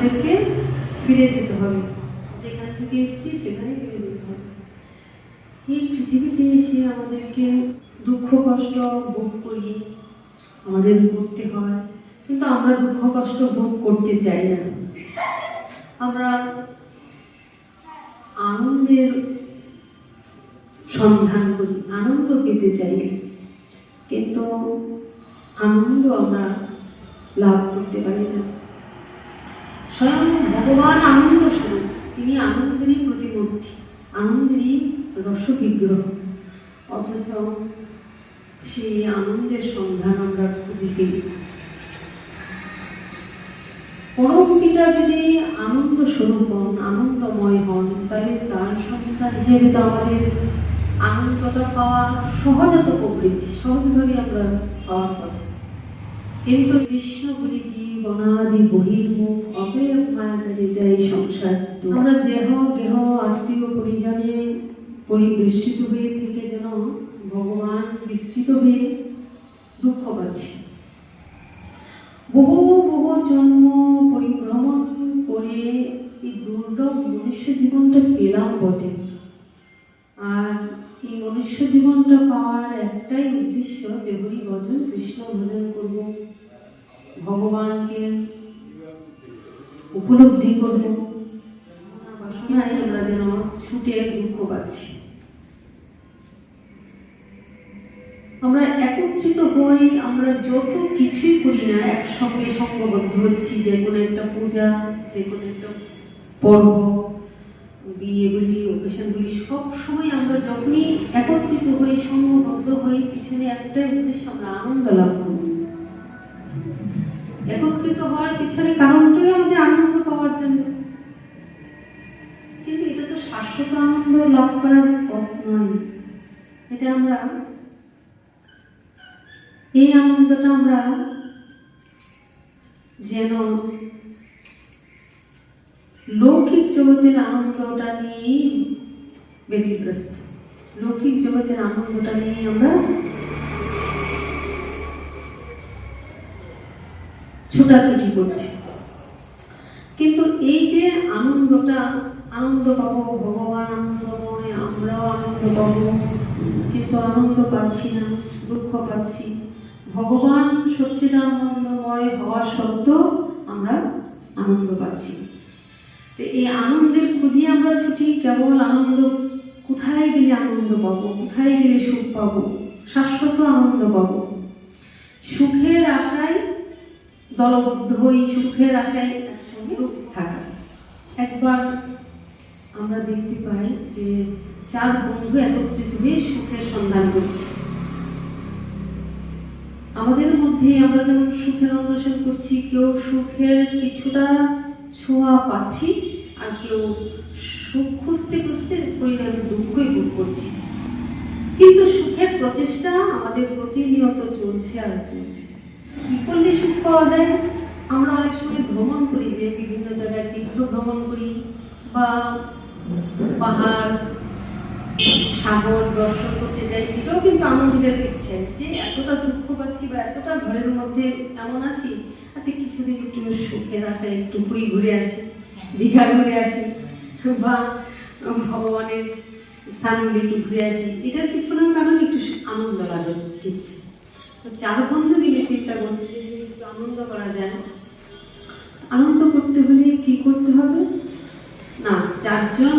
আমাদেরকে ফিরে যেতে হবে, যেখান থেকে এসেছি সেখানে ফিরে যেতে হবে। এই পৃথিবীতে এসে আমাদেরকে দুঃখ কষ্ট ভোগ করি, আমাদের করতে হয়, কিন্তু আমরা দুঃখ কষ্ট ভোগ করতে চাই না। আমরা আনন্দের সন্ধান করি, আনন্দ পেতে চাই, কিন্তু আনন্দ আমরা লাভ করতে পারি না। স্বয়ং ভগবান আনন্দ স্বরূপ, তিনি আনন্দেরই প্রতিমূর্তি, আনন্দেরই রসবিগ্রহ, অথচ সেই আনন্দের সন্ধান আমরা খুঁজে ফেলি। পরম পিতা যদি আনন্দ স্বরূপ হন, আনন্দময় হন, তাহলে তার সন্তান হিসেবে তো আমাদের আনন্দটা পাওয়া সহজাত প্রবৃত্তি, সহজভাবে আমরা পাওয়ার কথা। কিন্তু কৃষ্ণ বলি জীবনাদি বহির্মুখ, অতএব মায়াকারী দেয় সংসার। আমরা দেহ দেহ আত্মীয় পরিজনে পরিবেষ্টিত হয়ে থেকে যেন ভগবান বিস্তৃত হয়ে দুঃখ পাচ্ছি। বহু বহু জন্ম পরিভ্রমণ করে এই দুর্লভ মনুষ্য জীবনটা পেলাম বটে, আর এই মনুষ্য জীবনটা পাওয়ার একটাই উদ্দেশ্য যে হরি ভজন, কৃষ্ণ ভজন করব, ভগবানকে উপলব্ধি করব। বাসনায় আমরা যেন ছুটে দুঃখ পাচ্ছি। আমরা একত্রিত হই, আমরা যত কিছুই করি না একসঙ্গে সঙ্গবদ্ধ হচ্ছি, যে কোনো একটা পূজা, যে কোনো একটা পর্ব, বিয়ে বলি, অকেশন বলি, সব সময় আমরা যখনই একত্রিত হই, সঙ্গবদ্ধ হই, পিছনে একটাই উদ্দেশ্য, আমরা আনন্দ লাভ করব। একত্রিত হওয়ার পিছনে কারণটাই আমাদের আনন্দ পাওয়ার জন্য, কিন্তু এটা তো শাশ্বত আনন্দ লাভ করার পথ নয়। এটা আমরা এই আনন্দটা আমরা যেন লৌকিক জগতের আনন্দটা নিয়ে ব্যতিগ্রস্ত, লৌকিক জগতের আনন্দটা নিয়ে আমরা ছোটাছুটি করছি। কিন্তু এই যে আনন্দটা, আনন্দ পাবো, ভগবান আনন্দময়, আমরাও আনন্দ পাবো, কিন্তু আনন্দ পাচ্ছি না, দুঃখ পাচ্ছি। ভগবান সচ্চিদানন্দময় হওয়া সত্ত্বেও আমরা আনন্দ পাচ্ছি। এই আনন্দের খুঁজে আমরা ছুটি, কেবল আনন্দ কোথায় গেলে আনন্দ পাবো, কোথায় গেলে সুখ পাবো, শাশ্বত আনন্দ পাবো। সুখের আশায় দলবদ্ধ হই, সুখের আশায় একসঙ্গে থাকা। একবার আমরা দেখতে পাই যে 4 বন্ধু একত্রিত হয়ে সুখের সন্ধান করছে। আমাদের মধ্যে আমরা যখন সুখের অন্বেষণ করছি, কেউ সুখের কিছুটা ছোঁয়া পাচ্ছি, আর কেউ সুখ খুঁজতে খুঁজতে পরিণামে দুঃখই ভোগ করছি। কিন্তু সুখের প্রচেষ্টা আমাদের প্রতিনিয়ত চলছে আর চলছে। কি করলে সুখ পাওয়া যায়? আমরা অনেক সময় ভ্রমণ করি, যে বিভিন্ন জায়গায় তীর্থ ভ্রমণ করি, বা পাহাড় সাগর দর্শন করতে যাই, এটাও কিন্তু আনন্দের ইচ্ছে। যে এতটা দুঃখ পাচ্ছি বা এতটা ঘরের মধ্যে এমন আছি, আচ্ছা কিছুদিন একটু সুখের আশায় একটু পুরী ঘুরে আসি, দীঘা ঘুরে আসি, বা ভগবানের স্থানগুলি একটু ঘুরে আসি, এটার পিছনে কারণ একটু আনন্দ লাগে ইচ্ছে। তো 4 বন্ধু মিলে চিন্তা করছে যে একটু আনন্দ করা যায়। আনন্দ করতে হলে কি করতে হবে না, 4 জন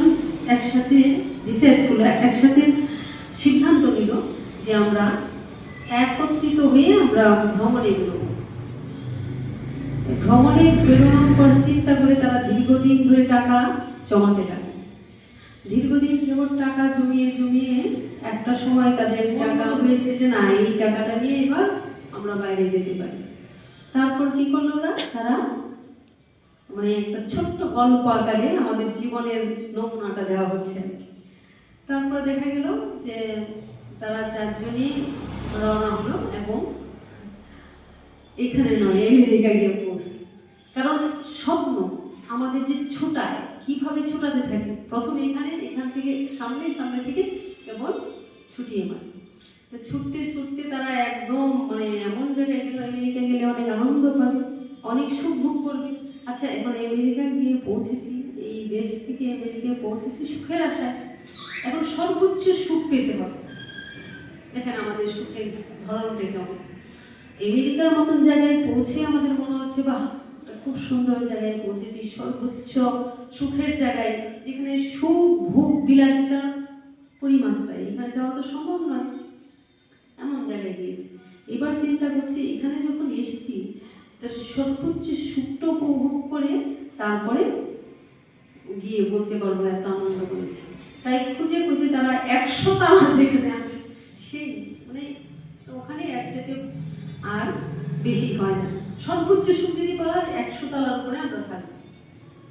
একসাথে ডিসাইড করলো, একসাথে সিদ্ধান্ত নিল যে আমরা একত্রিত হয়ে আমরা ভ্রমণে বেরোবো। ভ্রমণে বেরোনোর পর চিন্তা করে তারা দীর্ঘদিন ধরে টাকা জমাতে থাকে। দীর্ঘদিন যেমন টাকা জমিয়ে জমিয়ে একটা সময় তাদের টাকা হয়েছে যে না, এই টাকাটা নিয়ে এবার আমরা বাইরে যেতে পারি। তারপর কি করলো ওরা, তারা মানে একটা ছোট্ট গল্প আকারে আমাদের জীবনের নমুনাটা দেওয়া হচ্ছে। তারপর দেখা গেল যে তারা 4 জনই রওনা হলো এবং এখানে নয়, আমেরিকা গিয়ে পৌঁছল। কারণ স্বপ্ন আমাদের যে ছোটায়, কিভাবে ছোটাতে থাকে, প্রথমে এখান থেকে সামনে থেকে কেবল ছুটিয়ে মারে। ছুটতে ছুটতে তারা একদম মানে এমন জায়গায় গেল, আমেরিকা গেলে অনেক আনন্দ পাবে, অনেক সুখ ভোগ করবে। আচ্ছা, এখন আমেরিকা পৌঁছেছি, এই দেশ থেকে আমেরিকায় পৌঁছেছি সুখের আশায়। এখন সর্বোচ্চ সুখ পেতে হবে। দেখেন আমাদের সুখের ধরনটা কেমন। আমেরিকার মতন জায়গায় পৌঁছে আমাদের মনে হচ্ছে বাহ, খুব সুন্দর জায়গায় পৌঁছেছি, সর্বোচ্চ সুখের জায়গায়, যেখানে সুখ ভোগ বিলাসিতা পরিমাত্রায়। এখানে যাওয়া তো সম্ভব নয়, এমন জায়গায় গিয়েছি। এবার চিন্তা করছি এখানে যখন এসেছি তার সর্বোচ্চ সুখটা উপভোগ করে তারপরে গিয়ে বলতে পারবো এত আনন্দ করেছি। তাই খুঁজে খুঁজে তারা 100 তালা যেখানে আছে সেই মানে ওখানে এক যেতে আর বেশি হয় না। সর্বোচ্চ সুখ যদি বলা হয় 100 তালার উপরে আমরা থাকি,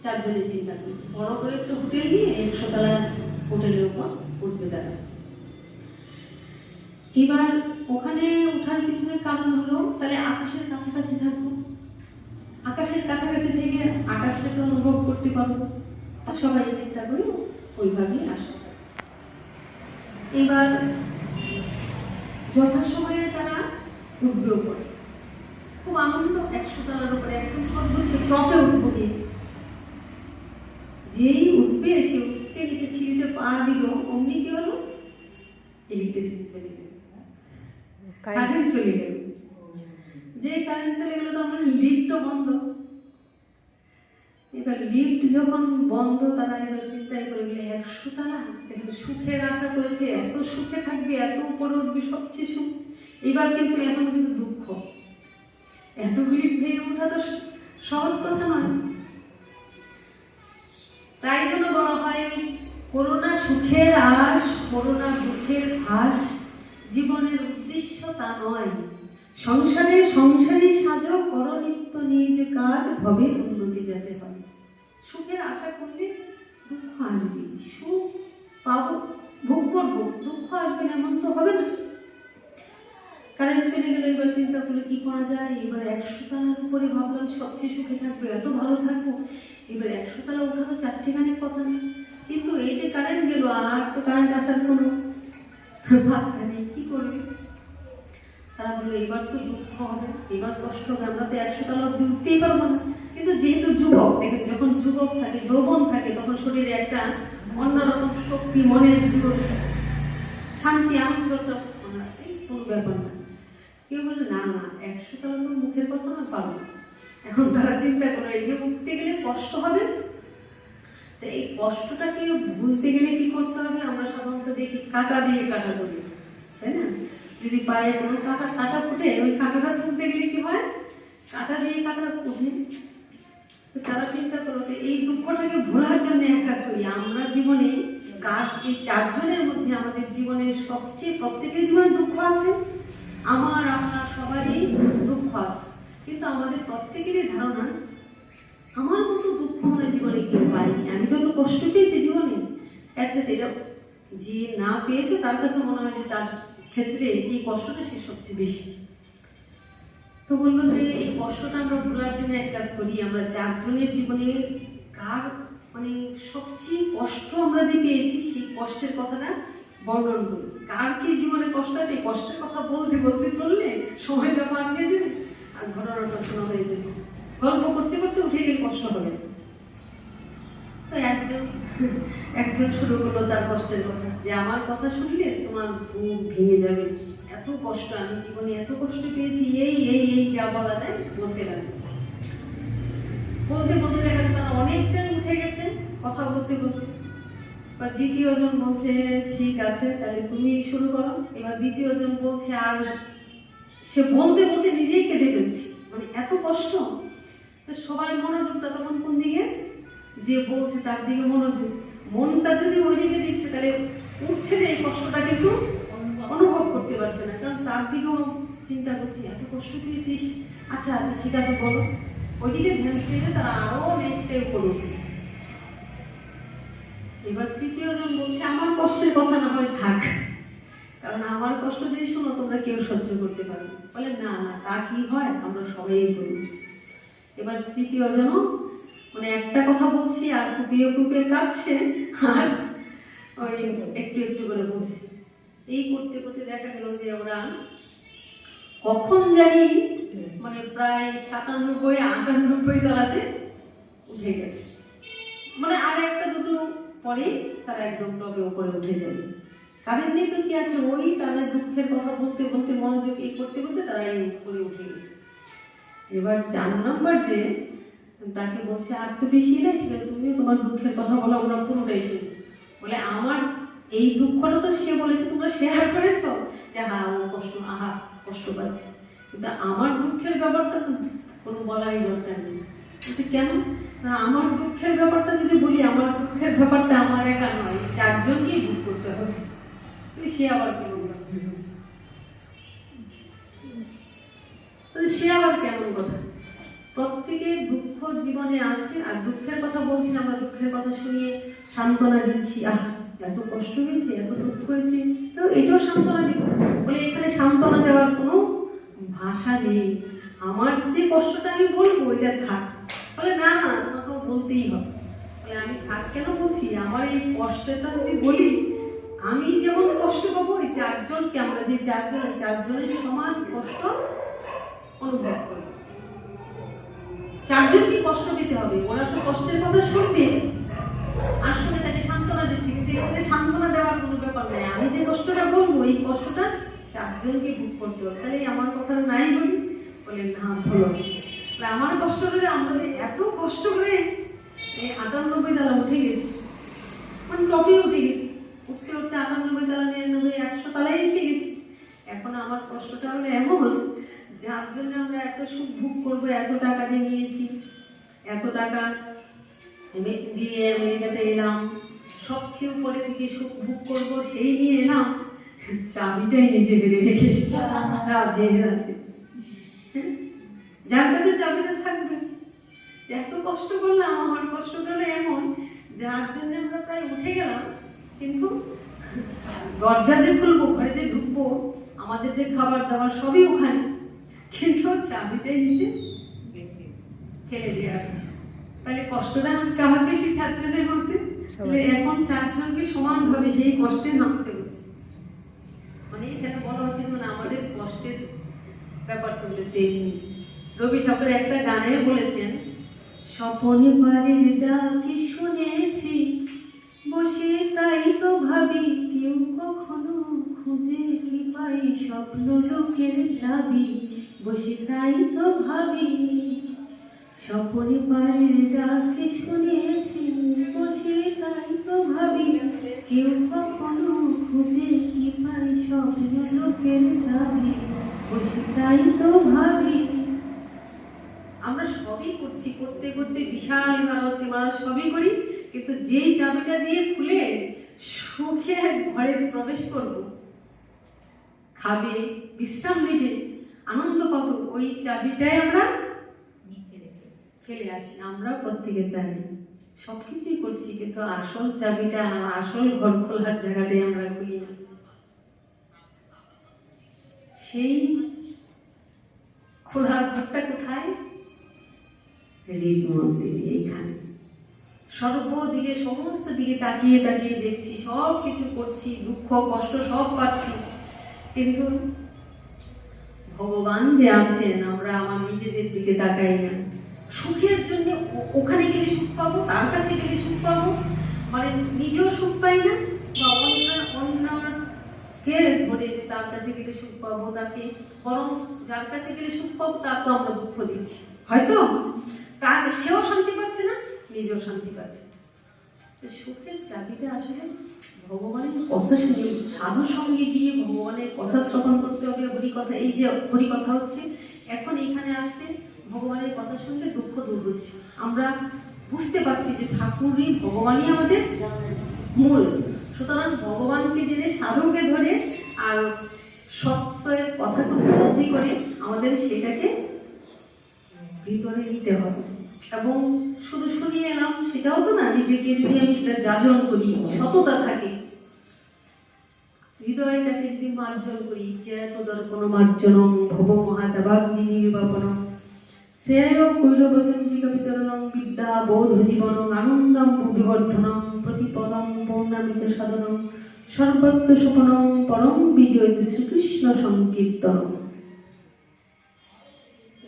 4 জনে চিন্তা করি বড় করে একটা হোটেল নিয়ে 100 তালা হোটেলের উপর উঠবে তারা। এবার ওখানে ওঠার পিছনে কারণ হলো তাহলে আকাশের কাছাকাছি থাকবো, আকাশের কাছাকাছি থেকে আকাশটাকে অনুভব করতে পারবো। আর সবাই চিন্তা করি ওইভাবেই আসে। এবার যথাসময়ে তারা উঠবেও করে, খুব আনন্দ। 100 তলার উপরে একদম সর্বোচ্চ টপে উঠবো গিয়ে, যেই উঠবে সে উঠতে নিচে সিঁড়িতে পা দিল অমনি কি হলো, ইলেকট্রিসিটি চলে গেল, কারেন্ট চলে গেল। যে কারেন্ট চলে গেল তো আমরা লিফটও বন্ধ। এবার লিফট যখন বন্ধ তারা এবার চিন্তাই করে গেলে 100 তালা সুখের আশা করেছে, এত সুখে থাকবে, এত উপরে উঠবে, সবচেয়ে সুখ। এবার কিন্তু এখন কিন্তু দুঃখ, এত লিফট ভেঙে ওঠা তো সহজ কথা নয়। তাই জন্য বলা হয় করোনা সুখের আশ, করোনা দুঃখের ভাস, জীবনের উদ্দেশ্য তা নয়। সংসারে সংসারী সাজো, করো নিত্য নিজ কাজ, ভবে উন্নতি যাতে হয়। সুখের আশা করলে দুঃখ আসবে, সুখ পাবো, ভোগ করবো, দুঃখ আসবে না এমন তো হবে না। কারেন্ট চলে গেলে এবার চিন্তা করলে কি করা যায়। এবার 100 তালার উপরে ভাবলাম সবচেয়ে সুখে থাকবো, এত ভালো থাকবো। এবার 100 তালা ওঠা তো চারটেখানির কথা না, কিন্তু এই যে কারেন্ট গেল আর তো কারেন্ট আসার কোনো ভাবটা নেই, কি করবে। তারা বললো এবার তো দুঃখ হবে, এবার কষ্ট হবে, আমরা তো 100 তালা অব্দি উঠতেই পারবো না। কিন্তু যেহেতু যুবক, দেখেন যখন যুবক থাকে, যৌবন থাকে, তখন শরীরে একটা অন্যরকম শক্তি, মনের জীবন শান্তি, আনন্দটা কোনো ব্যাপার না। কেউ বলে না না 100 তালা তো মুখের কথা না, পাবো। এখন তারা চিন্তা করে এই যে উঠতে গেলে কষ্ট হবে, তো এই কষ্টটাকে বুঝতে গেলে কি করতে হবে। আমরা সাধারণত দেখি কাঁটা দিয়ে কাটা করি, তাই না? যদি পায়ে কোনো কাঁটা ফুটে, ওই কাঁটাটা তুলতে গেলে কি হয়, কাঁটা দিয়ে কাঁটা উঠে। তারা চিন্তা করো এই দুঃখটাকে ভোলার জন্য এক কাজ করি আমরা জীবনে। এই 4 জনের মধ্যে আমাদের জীবনের সবচেয়ে, প্রত্যেকের জীবনে দুঃখ আছে, আমার আপনার সবারই দুঃখ আছে, কিন্তু আমাদের প্রত্যেকেরই ধারণা আমার মতো দুঃখ মনে জীবনে কেউ পায়নি। আমি যত কষ্ট পেয়েছি জীবনে, এর সাথে এটা যে না পেয়েছে তার কাছে মনে হয় যে তার ক্ষেত্রে এই কষ্টটা সে সবচেয়ে বেশি। তো বললো যে এই কষ্টটা আমরা ভোলার জন্য এক কাজ করি, আমরা 4 জনের জীবনে কার মানে সবচেয়ে কষ্ট আমরা যে পেয়েছি সেই কষ্টের কথাটা বর্ণন করি। কার কি জীবনে কষ্ট আছে, এই কষ্টের কথা বলতে বলতে চললে সময়টা পার হয়ে যাবে আর ঘটনাটা শোনা হয়ে যাবে। গল্প করতে করতে উঠে গেলে কষ্ট হবে। তো একজন শুরু করলো তার কষ্টের কথা, যে আমার কথা শুনলে তোমার বুক ভেঙে যাবে, এত কষ্ট, আমি জীবনে এত কষ্ট পেয়েছি, এই এই এই যা বলা যায় বলতে লাগবে। বলতে বলতে দেখা যাচ্ছে তারা অনেকটাই উঠে গেছে কথা বলতে বলতে। এবার দ্বিতীয় জন বলছে ঠিক আছে তাহলে তুমি শুরু করো। এবার দ্বিতীয় জন বলছে, আর সে বলতে বলতে নিজেই কেটে ফেলছে, মানে এত কষ্ট। তো সবাই মনোযোগটা তখন কোন দিকে, যে বলছে তার দিকে মনোযোগ। মনটা যদি ওই দিকে দিচ্ছে তাহলে উঠছে যে এই কষ্টটা কিন্তু অনুভব করতে পারছে না, কারণ তার দিকেও চিন্তা করছি এত কষ্ট পেয়েছিস, আচ্ছা আচ্ছা ঠিক আছে বলো। ওইদিকে ধ্যান দিয়ে তারা আরো অনেকটাই উপরে উঠেছে। এবার তৃতীয় জন বলছে আমার কষ্টের কথা না হয় থাক, কারণ আমার কষ্ট যদি শোনো তোমরা কেউ সহ্য করতে পারো। বলে না না তা কি হয়, আমরা সবাই করি। এবার তৃতীয় জন মানে একটা কথা বলছি আর কুপিয়ে কুপিয়ে কাঁদছে, আর ওই একটু একটু করে বলছি। এই করতে করতে দেখা গেল যে ওরা কখন জানি মানে প্রায় 97-98 তলাতে উঠে গেছে। মানে আর একটা দুটো পরে তারা একদম টবে উপরে উঠে যাবে। কারণ নেই তো কি আছে, ওই তাদের দুঃখের কথা বলতে বলতে মনোযোগ এই করতে করতে তারা এই উপরে উঠে গেছে। এবার 4 নম্বর যে তাকে বলছে আর তো বেশি না, ঠিক আছে তুমিও তোমার দুঃখের কথা বলো, আমরা পুরোটাই শুনি। বলে আমার এই দুঃখটা তো সে বলেছে তোমরা শেয়ার করেছো যে হ্যাঁ ও কষ্ট, আহা কষ্ট পাচ্ছে, কিন্তু আমার দুঃখের ব্যাপারটা কোনো বলারই দরকার নেই। বলছে কেন না, আমার দুঃখের ব্যাপারটা যদি বলি, আমার দুঃখের ব্যাপারটা আমার একা নয়, 4 জনকেই ভোগ করতে হবে। সে আবার কেমন সে আবার কেমন কথা, প্রত্যেকের দুঃখ জীবনে আছে, আর দুঃখের কথা বলছি আমরা, দুঃখের কথা শুনিয়ে সান্ত্বনা দিচ্ছি, আহ এত কষ্ট হয়েছে, এত দুঃখ হয়েছে, তো এটাও সান্ত্বনা দিব। বলে এখানে সান্ত্বনা দেওয়ার কোনো ভাষা নেই, আমার যে কষ্টটা আমি বলবো এটা থাক। বলে না না তোমাকেও বলতেই হবে। বলে আমি থাক কেন বলছি, আমার এই কষ্টটা যদি বলি আমি যেমন কষ্ট পাবো, ওই 4 জনকে, আমরা যে 4 জন, 4 জনের সমান কষ্ট অনুভব করবো। 4 জনকে কষ্ট পেতে হবে, ওরা তো কষ্টের কথা শুনবে আর শুনে তাকে সান্ত্বনা দিচ্ছি, কিন্তু এখানে সান্ত্বনা দেওয়ার কোনো ব্যাপার নেই, আমি যে কষ্টটা বলবো এই কষ্টটা 4 জনকে ভোগ করতে হবে। তাহলে আমার কথা নাই বলি? বলে না বলো। আমার কষ্ট করে আমরা যে এত কষ্ট করে 98 তালা উঠে গেছি, মানে টপে উঠে গেছি, উঠতে উঠতে 98 তালা 99 100 তালায় এসে গেছি। এখন আমার কষ্টটা হলো এমন যার জন্য আমরা এত সুখ ভোগ করবো, এত টাকা দিয়ে নিয়েছি, এত টাকা দিয়ে আমেরিকাতে এলাম, সবচেয়ে উপরে থেকে সুখ ভোগ করবো সেই নিয়ে এলাম, চাবিটাই নিজে বেরিয়ে রেখে এসেছি যার কাছে চাবিটা থাকবে। এত কষ্ট করলাম, আমার কষ্ট করলে এমন যার জন্য আমরা প্রায় উঠে গেলাম, কিন্তু দরজা যে খুলবো, ঘরে যে ঢুকবো, আমাদের যে খাবার দাবার সবই ওখানে, কিন্তু চাবিটাই নিচে ফেলে দিয়ে আসছে। তাহলে কষ্টটা কার বেশি 4 জনের মধ্যে? এখন 4 জনকে সমানভাবে সেই কষ্টে নামতে হচ্ছে। মানে এখানে বলা হচ্ছে মানে আমাদের কষ্টের ব্যাপারটা হচ্ছে, রবি ঠাকুর একটা গানে বলেছেন, স্বপনে বাড়ির ডাকে শুনেছি বসে, তাই তো ভাবি কেউ কখনো খুঁজে কি পাই স্বপ্ন লোকের চাবি, বসে তাই তো ভাবি। স্বপনে বাড়ির ডাকে শুনেছি বসে, তাই তো ভাবি কেউ কখনো খুঁজে কি পাই স্বপ্ন লোকের চাবি, বসে তাই তো ভাবি। আমরা সবই করছি, করতে করতে বিশাল ইমারত সবই করি, কিন্তু যেই চাবিটা দিয়ে খুলে সুখে ঘরে প্রবেশ করব, খাবে, বিশ্রাম নেবে, আনন্দ পাবো, ওই চাবিটাই আমরা ফেলে আসি। আমরা প্রত্যেকে তাই সবকিছুই করছি, কিন্তু আসল চাবিটা, আসল ঘর খোলার জায়গাটাই আমরা খুলি না। সেই খোলার ঘরটা কোথায়? হৃদ মন্দিরে। এইখানে সর্বদিকে, সমস্ত দিকে তাকিয়ে তাকিয়ে দেখছি, সব কিছু করছি, দুঃখ কষ্ট সব পাচ্ছি, কিন্তু ভগবান যে আছেন আমরা আমার নিজেদের দিকে তাকাই না। সুখের জন্য ওখানে গেলে সুখ পাবো, তার কাছে গেলে সুখ পাবো, মানে নিজেও সুখ পাই না, বা অন্যকে ধরে যে তার কাছে গেলে সুখ পাবো, তাকে বরং যার কাছে গেলে সুখ পাবো তাকে আমরা দুঃখ দিচ্ছি, হয়তো তার সেও শান্তি পাচ্ছে না, নিজেও শান্তি পাচ্ছে। সুখের চাবিটা আসলে ভগবানের কথা শুনে, সাধুর সঙ্গে গিয়ে ভগবানের কথা শ্রবণ করতে হবে, হরিকথা। এই যে হরিকথা হচ্ছে, এখন এখানে আসলে ভগবানের কথা শুনলে দুঃখ দূর হচ্ছে, আমরা বুঝতে পারছি যে ঠাকুরই ভগবানই আমাদের মূল। সুতরাং ভগবানকে জেনে, সাধুকে ধরে আর সত্যের কথাকে উপলব্ধি করে আমাদের সেটাকে ভিতরে নিতে হবে। এবং শুধু শুনিয়ে এলাম সেটাও তো না, নিজেকে যদি আমি সেটা যাজন করি, সততা থাকে, হৃদয়টাকে যদি মার্জন করি, চেত দর্পণ মার্জনং ভব মহাদেবাগ্নি নির্বাপনং শ্রেয় কৈলবচন্দ্রিকা বিতরণং বিদ্যা বোধ জীবনং আনন্দং বিবর্ধনং প্রতিপদং পৌর্ণামিত সাধনং সর্বত্র সুপনং পরম বিজয় শ্রীকৃষ্ণ সংকীর্তন।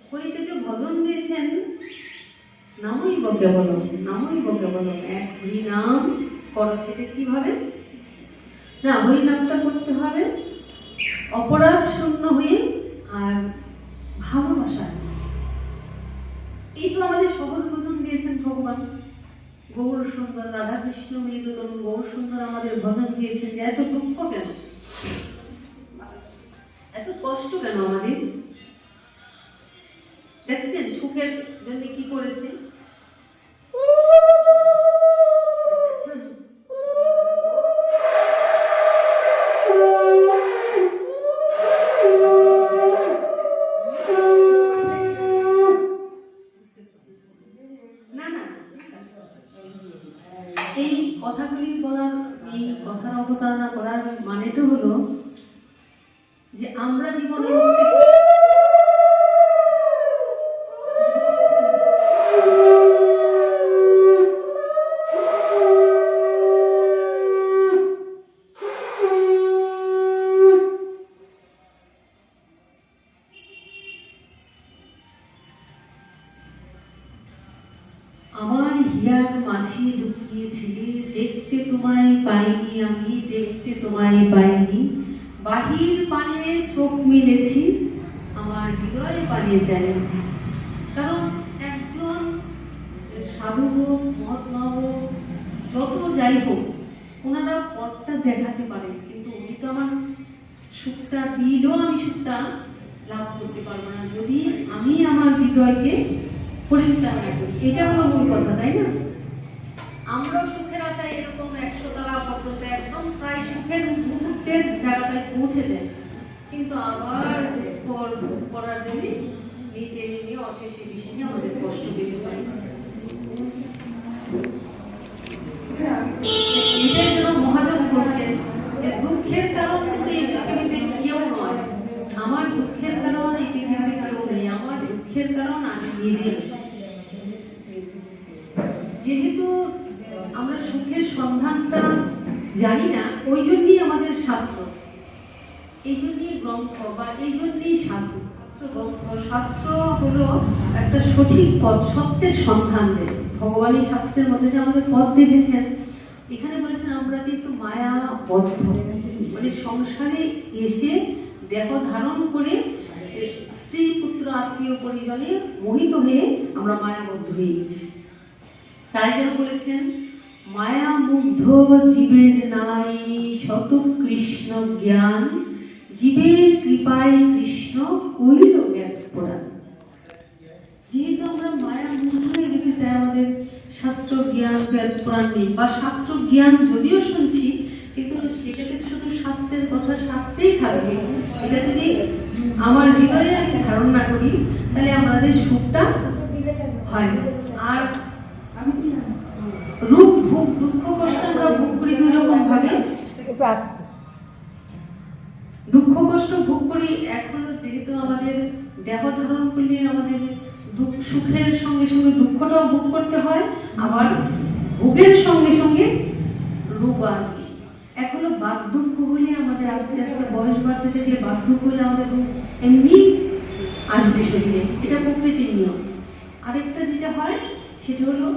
হরিতে যে ভজন দিয়েছেন, নামই নামৈব কেবলম, নামৈব কেবলম, এক হরিনাম করো। সেটা কিভাবে না, হরিনামটা করতে হবে অপরাধ শূন্য হয়ে আর ভালোবাসা। এই তো আমাদের সহজ ভোজন দিয়েছেন ভগবান। গৌর সুন্দর, রাধা কৃষ্ণ মিলিত তরুণ গৌর সুন্দর আমাদের ভজন দিয়েছেন। যে এত দুঃখ কেন, এত কষ্ট কেন আমাদের? দেখছেন সুখের জন্য কি করেছে? এই কথাগুলি বলার, এই কথার অবতারণা করার মানেটা হলো যে আমরা জীবনে আমার হিয়ার মাঝি লুকিয়েছিলে, দেখতে তোমায় পাইনি আমি, দেখতে তোমায় পাইনি। বাহির পানে চোখ মিলেছি, আমার হৃদয়ে পানে যায়নি। কারণ একজন সাধু হোক, মহাত্মা হোক, যত যাই হোক, ওনারা পথটা দেখাতে পারেন, কিন্তু উনি তো আমার সুখটা দিলেও আমি সুখটা লাভ করতে পারবো না যদি আমি আমার হৃদয়কে পরিষ্কার না করি। এটা হলো মূল কথা, তাই না? আমরাও সুখের আশায় এরকম 100 তলা পর্যন্ত একদম প্রায় সুখের মুহূর্তের জায়গাটায় পৌঁছে যায়, কিন্তু আবার করার জন্য নিচে নেমে অশেষে বিষয়ে আমাদের কষ্ট পেতে পারে। এটাই জন্য মহাজন বলছেন যে দুঃখের কারণ কিন্তু এই পৃথিবীতে কেউ নয়। আমার দুঃখের কারণ এই পৃথিবীতে কেউ নেই, আমার দুঃখের কারণ আমি নিজে। যেহেতু আমরা সুখের সন্ধানটা জানি না, ওই জন্যই আমাদের শাস্ত্র, এই জন্যই গ্রন্থ বা এই জন্যই সাধু। গ্রন্থ শাস্ত্র হলো একটা সঠিক পথ, সত্যের সন্ধান দেয়। ভগবান এই শাস্ত্রের মধ্যে যে আমাদের পথ দেখেছেন, এখানে বলেছেন আমরা যেহেতু মায়াবদ্ধ, মানে সংসারে এসে দেহ ধারণ করে স্ত্রী পুত্র আত্মীয় পরিজনে মোহিত হয়ে আমরা মায়াবদ্ধ হয়ে গেছি। তাই যেন বলেছেন মায়া মুগ্ধ জীবের নাই শত কৃষ্ণ জ্ঞান, জীবের কৃপায় কৃষ্ণ কইল ব্যাকুরান। যেহেতু আমরা মায়া মুগ্ধ হয়ে গেছি, তাই আমাদের শাস্ত্র জ্ঞান বেদ পুরাণ নেই, বা শাস্ত্র জ্ঞান যদিও শুনছি, কিন্তু সেটাকে শুধু শাস্ত্রের কথা শাস্ত্রেই থাকবে। এটা যদি আমার হৃদয়ে আমি ধারণ না করি, তাহলে আমাদের সুখটা হয় না। আর রূপ ভোগ, দুঃখ কষ্ট আমরা ভোগ করি দুই রকম ভাবে। দুঃখ কষ্ট ভোগ করি এখনো, যেহেতু আমাদের দেহ ধারণ করলে আমাদের সুখের সঙ্গে সঙ্গে দুঃখটাও ভোগ করতে হয়, আবার ভোগের সঙ্গে সঙ্গে রোগ আসবে। এখনো বাক দুঃখ হলে আমাদের আস্তে আস্তে বয়স বাড়তে থেকে বাক দুঃখ হলে আমাদের এমনি আসবে শরীরে, এটা প্রকৃতির নিয়ম। আরেকটা যেটা হয় সেটা হলো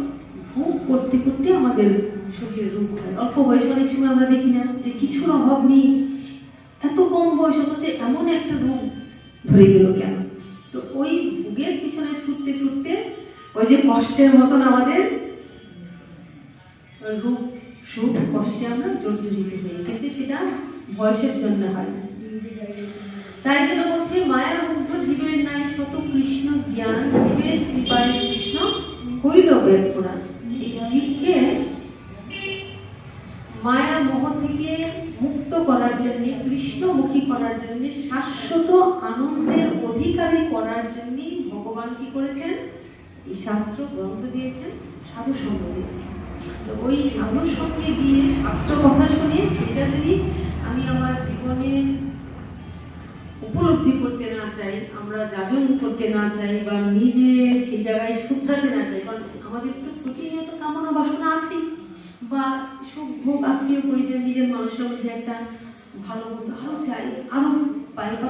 ভোগ করতে করতে আমাদের শরীরে রোগ হয়। অল্প বয়সে অনেক সময় আমরা দেখি না যে কিছুর অভাব নেই, এত কম বয়স হচ্ছে এমন একটা রোগ ধরে গেল কেন? তো ওই ভোগের পিছনে ছুটতে ছুটতে ওই যে কষ্টের মতন আমাদের রোগ সুখ কষ্টে আমরা জর্জরিত হই, কিন্তু সেটা বয়সের জন্য হয় না। তাই জন্য বলছে মায়া মুগ্ধ জীবের নাই শত কৃষ্ণ জ্ঞান, জীবের কৃপায় কৃষ্ণ কইল বেদ পুরাণ। এই জীবকে মায়া মোহ থেকে মুক্ত করার জন্য, কৃষ্ণমুখী করার জন্য, শাশ্বত আনন্দের অধিকারী করার জন্য ভগবান কি করেছেন? এই শাস্ত্র গ্রন্থ দিয়েছেন, সাধু সঙ্গ দিয়েছেন। তো ওই সাধুর সঙ্গে গিয়ে শাস্ত্র কথা শুনে সেটা যদি আমি আমার জীবনে উপলব্ধি করতে না চাই, আমরা যাজন করতে না চাই, বা নিজে সেই জায়গায় শুধরাতে না চাই, কারণ আমাদের তো প্রতিনিয়ত কামনা বাসনা আছে, বা সুখ ভোগ আত্মীয় পরিজন নিজের মানুষের মধ্যে একটা ভালো মন্দ আরো চাই, আরো পাই, বা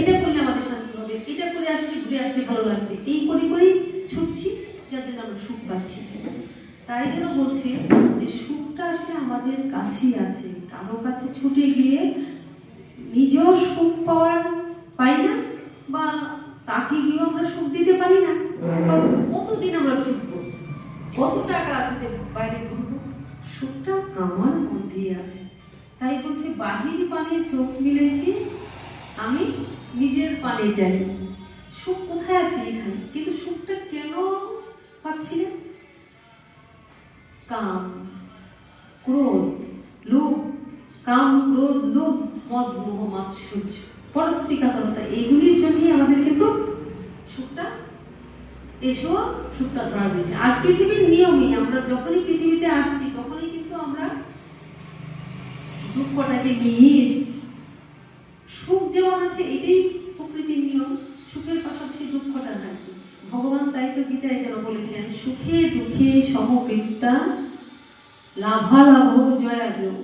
এটা করলে আমাদের শান্তি হবে, এটা করে আসলে ঘুরে আসলে ভালো লাগবে, এই করে করেই ছুটছি। যার জন্য আমরা সুখ পাচ্ছি। তাই জন্য বলছে যে সুখটা আসলে আমাদের কাছেই আছে, কারো কাছে ছুটে গিয়ে নিজেও সুখ পাই না, বা তাকে গিয়েও আমরা সুখ দিতে পারি না। কতদিন আমরা ছুটবো, কত টাকা আছে যে বাইরে ঘুরবো? সুখটা আমার মধ্যেই আছে। তাই বলছে বাহির পানে চোখ মিলেছি, আমি নিজের পানে যাই। সুখ কোথায় আছে? এখানে। কিন্তু সুখটা কেন পাচ্ছি না? কাম, ক্রোধ, লোভ, কাম, ক্রোধ, লোভ, মদ, মোহ, মাৎসর্য, পরশ্রীকাতরতা, এগুলির জন্যই আমাদের কিন্তু সুখটা এসেও সুখটা ধরা দিয়েছে। আর পৃথিবীর নিয়মই আমরা যখনই পৃথিবীতে আসছি তখনই কিন্তু আমরা দুঃখটাকে নিয়ে এসছি। সুখ যেমন আছে, এটাই প্রকৃতির নিয়ম, সুখের পাশাপাশি দুঃখটা থাকে। ভগবান তাই তো গীতায় যেন বলেছেন, সুখে দুঃখে সমবৃত্তা, লাভালাভ জয়াজয়।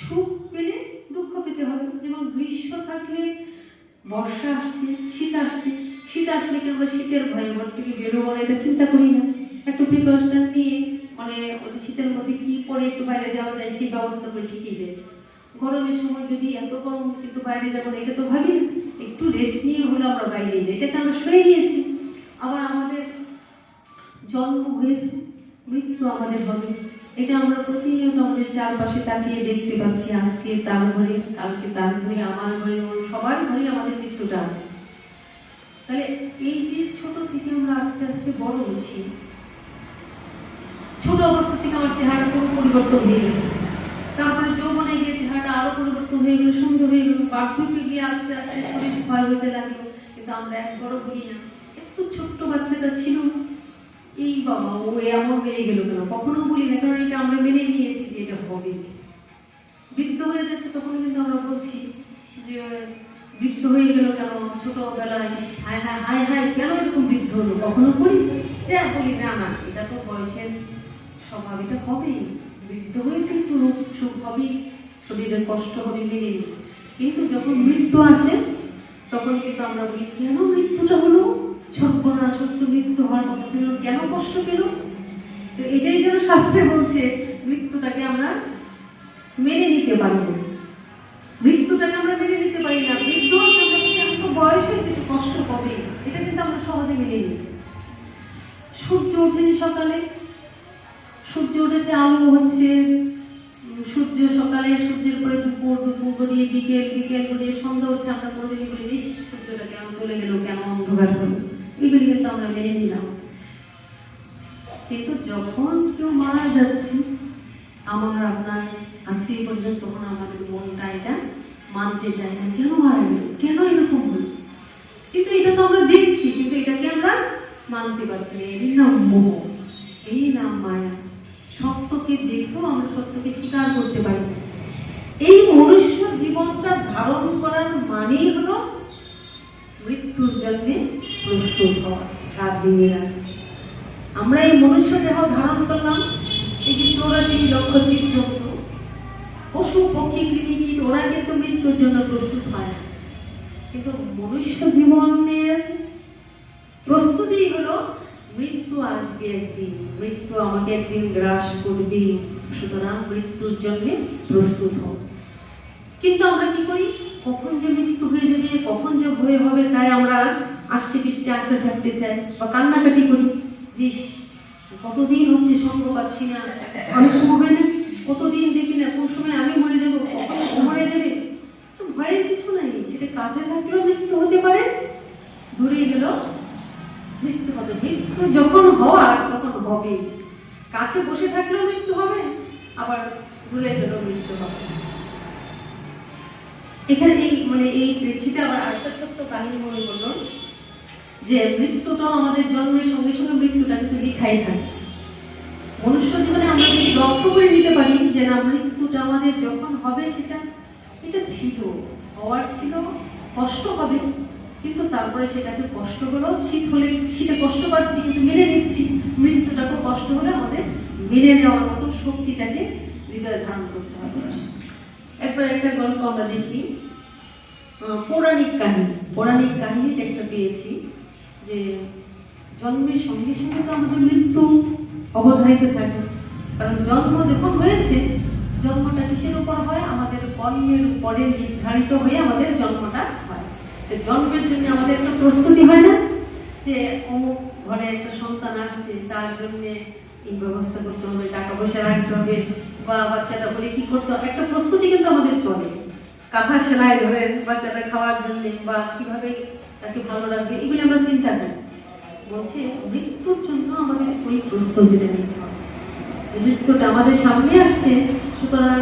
সুখ পেলে দুঃখ পেতে হবে। যেমন গ্রীষ্ম থাকলে বর্ষা আসছে, শীত আসছে, শীত আসলে কি আমরা শীতের ভয়ে ঘর থেকে বেরোবো না এটা চিন্তা করি না? একটু প্রিকশন নিয়ে মানে শীতের মধ্যে কি পরে একটু বাইরে যাওয়া যায় সেই ব্যবস্থা করে ঠিকই যায়। গরমের সময় যদি এত গরম কিন্তু বাইরে যাবো না, এটা তো ভাবি না, একটু রেস্ট নিয়ে হলে আমরা বাইরে যাই, এটাকে আমরা শুয়ে গিয়েছি। আবার আমাদের জন্ম হয়েছে, মৃত্যু আমাদের হবে, এটা আমরা প্রতিনিয়ত আমাদের চারপাশে তাকিয়ে দেখতে পাচ্ছি। আজকে তার ঘরে, কালকে তার ঘরে, আমার ঘরে, সবার ঘরে আমাদের মৃত্যুটা আছে। তাহলে এই যে ছোট থেকে আমরা আস্তে আস্তে বড় হচ্ছি, ছোট অবস্থা থেকে আমার চেহারা পুরো পরিবর্তন হয়ে গেল, তারপরে যৌবনে গিয়ে চেহারাটা আরো পরিবর্তন হয়ে গেল, সুন্দর হয়ে গেল, বার্ধক্যে গিয়ে আস্তে আস্তে শরীর ক্ষয় হতে লাগলো। কিন্তু আমরা একবারও বলি না একটু ছোট্ট বাচ্চাটা ছিল, এই বাবা ও এমন বেড়ে গেল কেন, কখনো বলি না, কারণ এটা আমরা মেনে নিয়েছি যে এটা হবে। বৃদ্ধ হয়ে যাচ্ছে তখন কিন্তু আমরা বলছি যে বৃদ্ধ হয়ে গেল কেন, ছোটবেলায় হায় হায় হায় হায় কেন এরকম বৃদ্ধ হলো, কখনো বলি? বলি না না, এটা তো বয়সের স্বভাব, এটা হবেই, বৃদ্ধ হয়েছে একটু রোগ সুখ হবেই, শরীরের কষ্ট হবে, মেনে নিই। কিন্তু যখন মৃত্যু আসে তখন কিন্তু আমরা বলি কেন মৃত্যুটা হলো, সর্বনা সত্য মৃত্যু হওয়ার কথা ছিল, কেন কষ্ট পেল? তো এটাই যেন শাস্ত্রে বলছে, মৃত্যুটাকে আমরা মেনে নিতে পারি না, মৃত্যুটাকে আমরা মেনে নিতে পারি না। মৃত্যু এত বয়স হয়েছে কষ্ট হবে, এটা কিন্তু আমরা সহজে মেনে নিই। সূর্য উঠেছে সকালে, সূর্য উঠেছে, আলো হচ্ছে, সূর্য সকালে, সূর্যের পরে দুপুর, দুপুর গড়িয়ে বিকেল, বিকেল গড়িয়ে সন্ধ্যা হচ্ছে, আমরা প্রতিদিন বলি ইস সূর্যটা কেন চলে গেল, কেন অন্ধকার হলো, এগুলি কিন্তু আমরা মেনে নিলাম। কিন্তু যখন কেউ মারা যাচ্ছে, আমার আপনার আত্মীয় পর্যন্ত, তখন আমাদের মনটা এটা মানতে চায় না, কেন মারা গেল, কেন এরকম হলো। কিন্তু এটা তো আমরা দেখছি, কিন্তু এটাকে আমরা মানতে পারছি না। এই নাম মোহ, এই নাম মায়া। সত্যকে দেখেও আমরা সত্যকে স্বীকার করতে পারি না। এই মনুষ্য জীবনটা ধারণ করার মানেই হলো মৃত্যুর জন্যে প্রস্তুত হওয়া। রাত দিনে রাত আমরা এই মনুষ্য দেহ ধারণ করলাম, এই যে 84 লক্ষ জীবজন্তু, পশু পক্ষী কৃমি কীট, ওরা কিন্তু মৃত্যুর জন্য প্রস্তুত হয় না। কিন্তু মনুষ্য জীবনের প্রস্তুতি হলো মৃত্যু আসবে একদিন, মৃত্যু আমাকে একদিন গ্রাস করবে, সুতরাং মৃত্যুর জন্য প্রস্তুত হোক। কিন্তু আমরা কি করি, কখন যে মৃত্যু হয়ে যাবে, কখন যে ভয় হবে, তাই আমরা আষ্টে পিষ্টে আঁকড়ে থাকতে চাই বা কান্নাকাটি করি, যে কতদিন হচ্ছে সঙ্গ পাচ্ছি না, অনেক সময় হয় না, কতদিন দেখি না, কোন সময় আমি মরে যাবো, কখন মরে যাবে। ভয়ের কিছু নাই, সেটা কাছে থাকলেও মৃত্যু হতে পারে, দূরে গেল মৃত্যু হবে। মৃত্যু যখন হওয়ার তখন হবে, কাছে বসে থাকলেও মৃত্যু হবে, আবার দূরে গেলেও মৃত্যু হবে। এখানে এই প্রেক্ষিতে আবার আরেকটা ছোট্ট কাহিনী মনে করলো, যে মৃত্যুটাও আমাদের জন্মের সঙ্গে সঙ্গে মৃত্যুটা কিন্তু লিখাই থাকে। মনুষ্য জীবনে আমরা যদি লক্ষ্য করে নিতে পারি যে না, মৃত্যুটা আমাদের যখন হবে সেটা এটা ছিল, হওয়ার ছিল, কষ্ট হবে, কিন্তু তারপরে সেটাকে কষ্ট হলো, শীত হলে শীতে কষ্ট পাচ্ছি কিন্তু মেনে নিচ্ছি, মৃত্যুটাকে কষ্ট হলে আমাদের মেনে নেওয়ার মতো শক্তিটাকে হৃদয়ে ধারণ করতে হবে। একবার একটা গল্প আমরা দেখি, পৌরাণিক কাহিনীতে একটা পেয়েছি, যে জন্মের সঙ্গে সঙ্গে তো আমাদের মৃত্যু অবধারিত থাকে, কারণ জন্ম যখন হয়েছে, জন্মটা কিসের উপর হয়? আমাদের কর্মের উপরে নির্ধারিত হয়ে আমাদের জন্মটা হয়। জন্মের জন্য আমাদের একটা প্রস্তুতি হয় না, যে অমুক ঘরে একটা সন্তান আসছে, তার জন্য এই ব্যবস্থা করতে হবে, টাকা পয়সা রাখতে হবে, বা বাচ্চাটা বলে কি করতে হবে, একটা প্রস্তুতি কিন্তু আমাদের চলে। কাঁথা সেলাই ধরেন বাচ্চাটা খাওয়ার জন্য, বা কিভাবে তাকে ভালো রাখবে, এগুলি আমরা চিন্তা করি। বলছে মৃত্যুর জন্য আমাদের ওই প্রস্তুতিটা নিতে হবে। মৃত্যুটা আমাদের সামনে আসছে, সুতরাং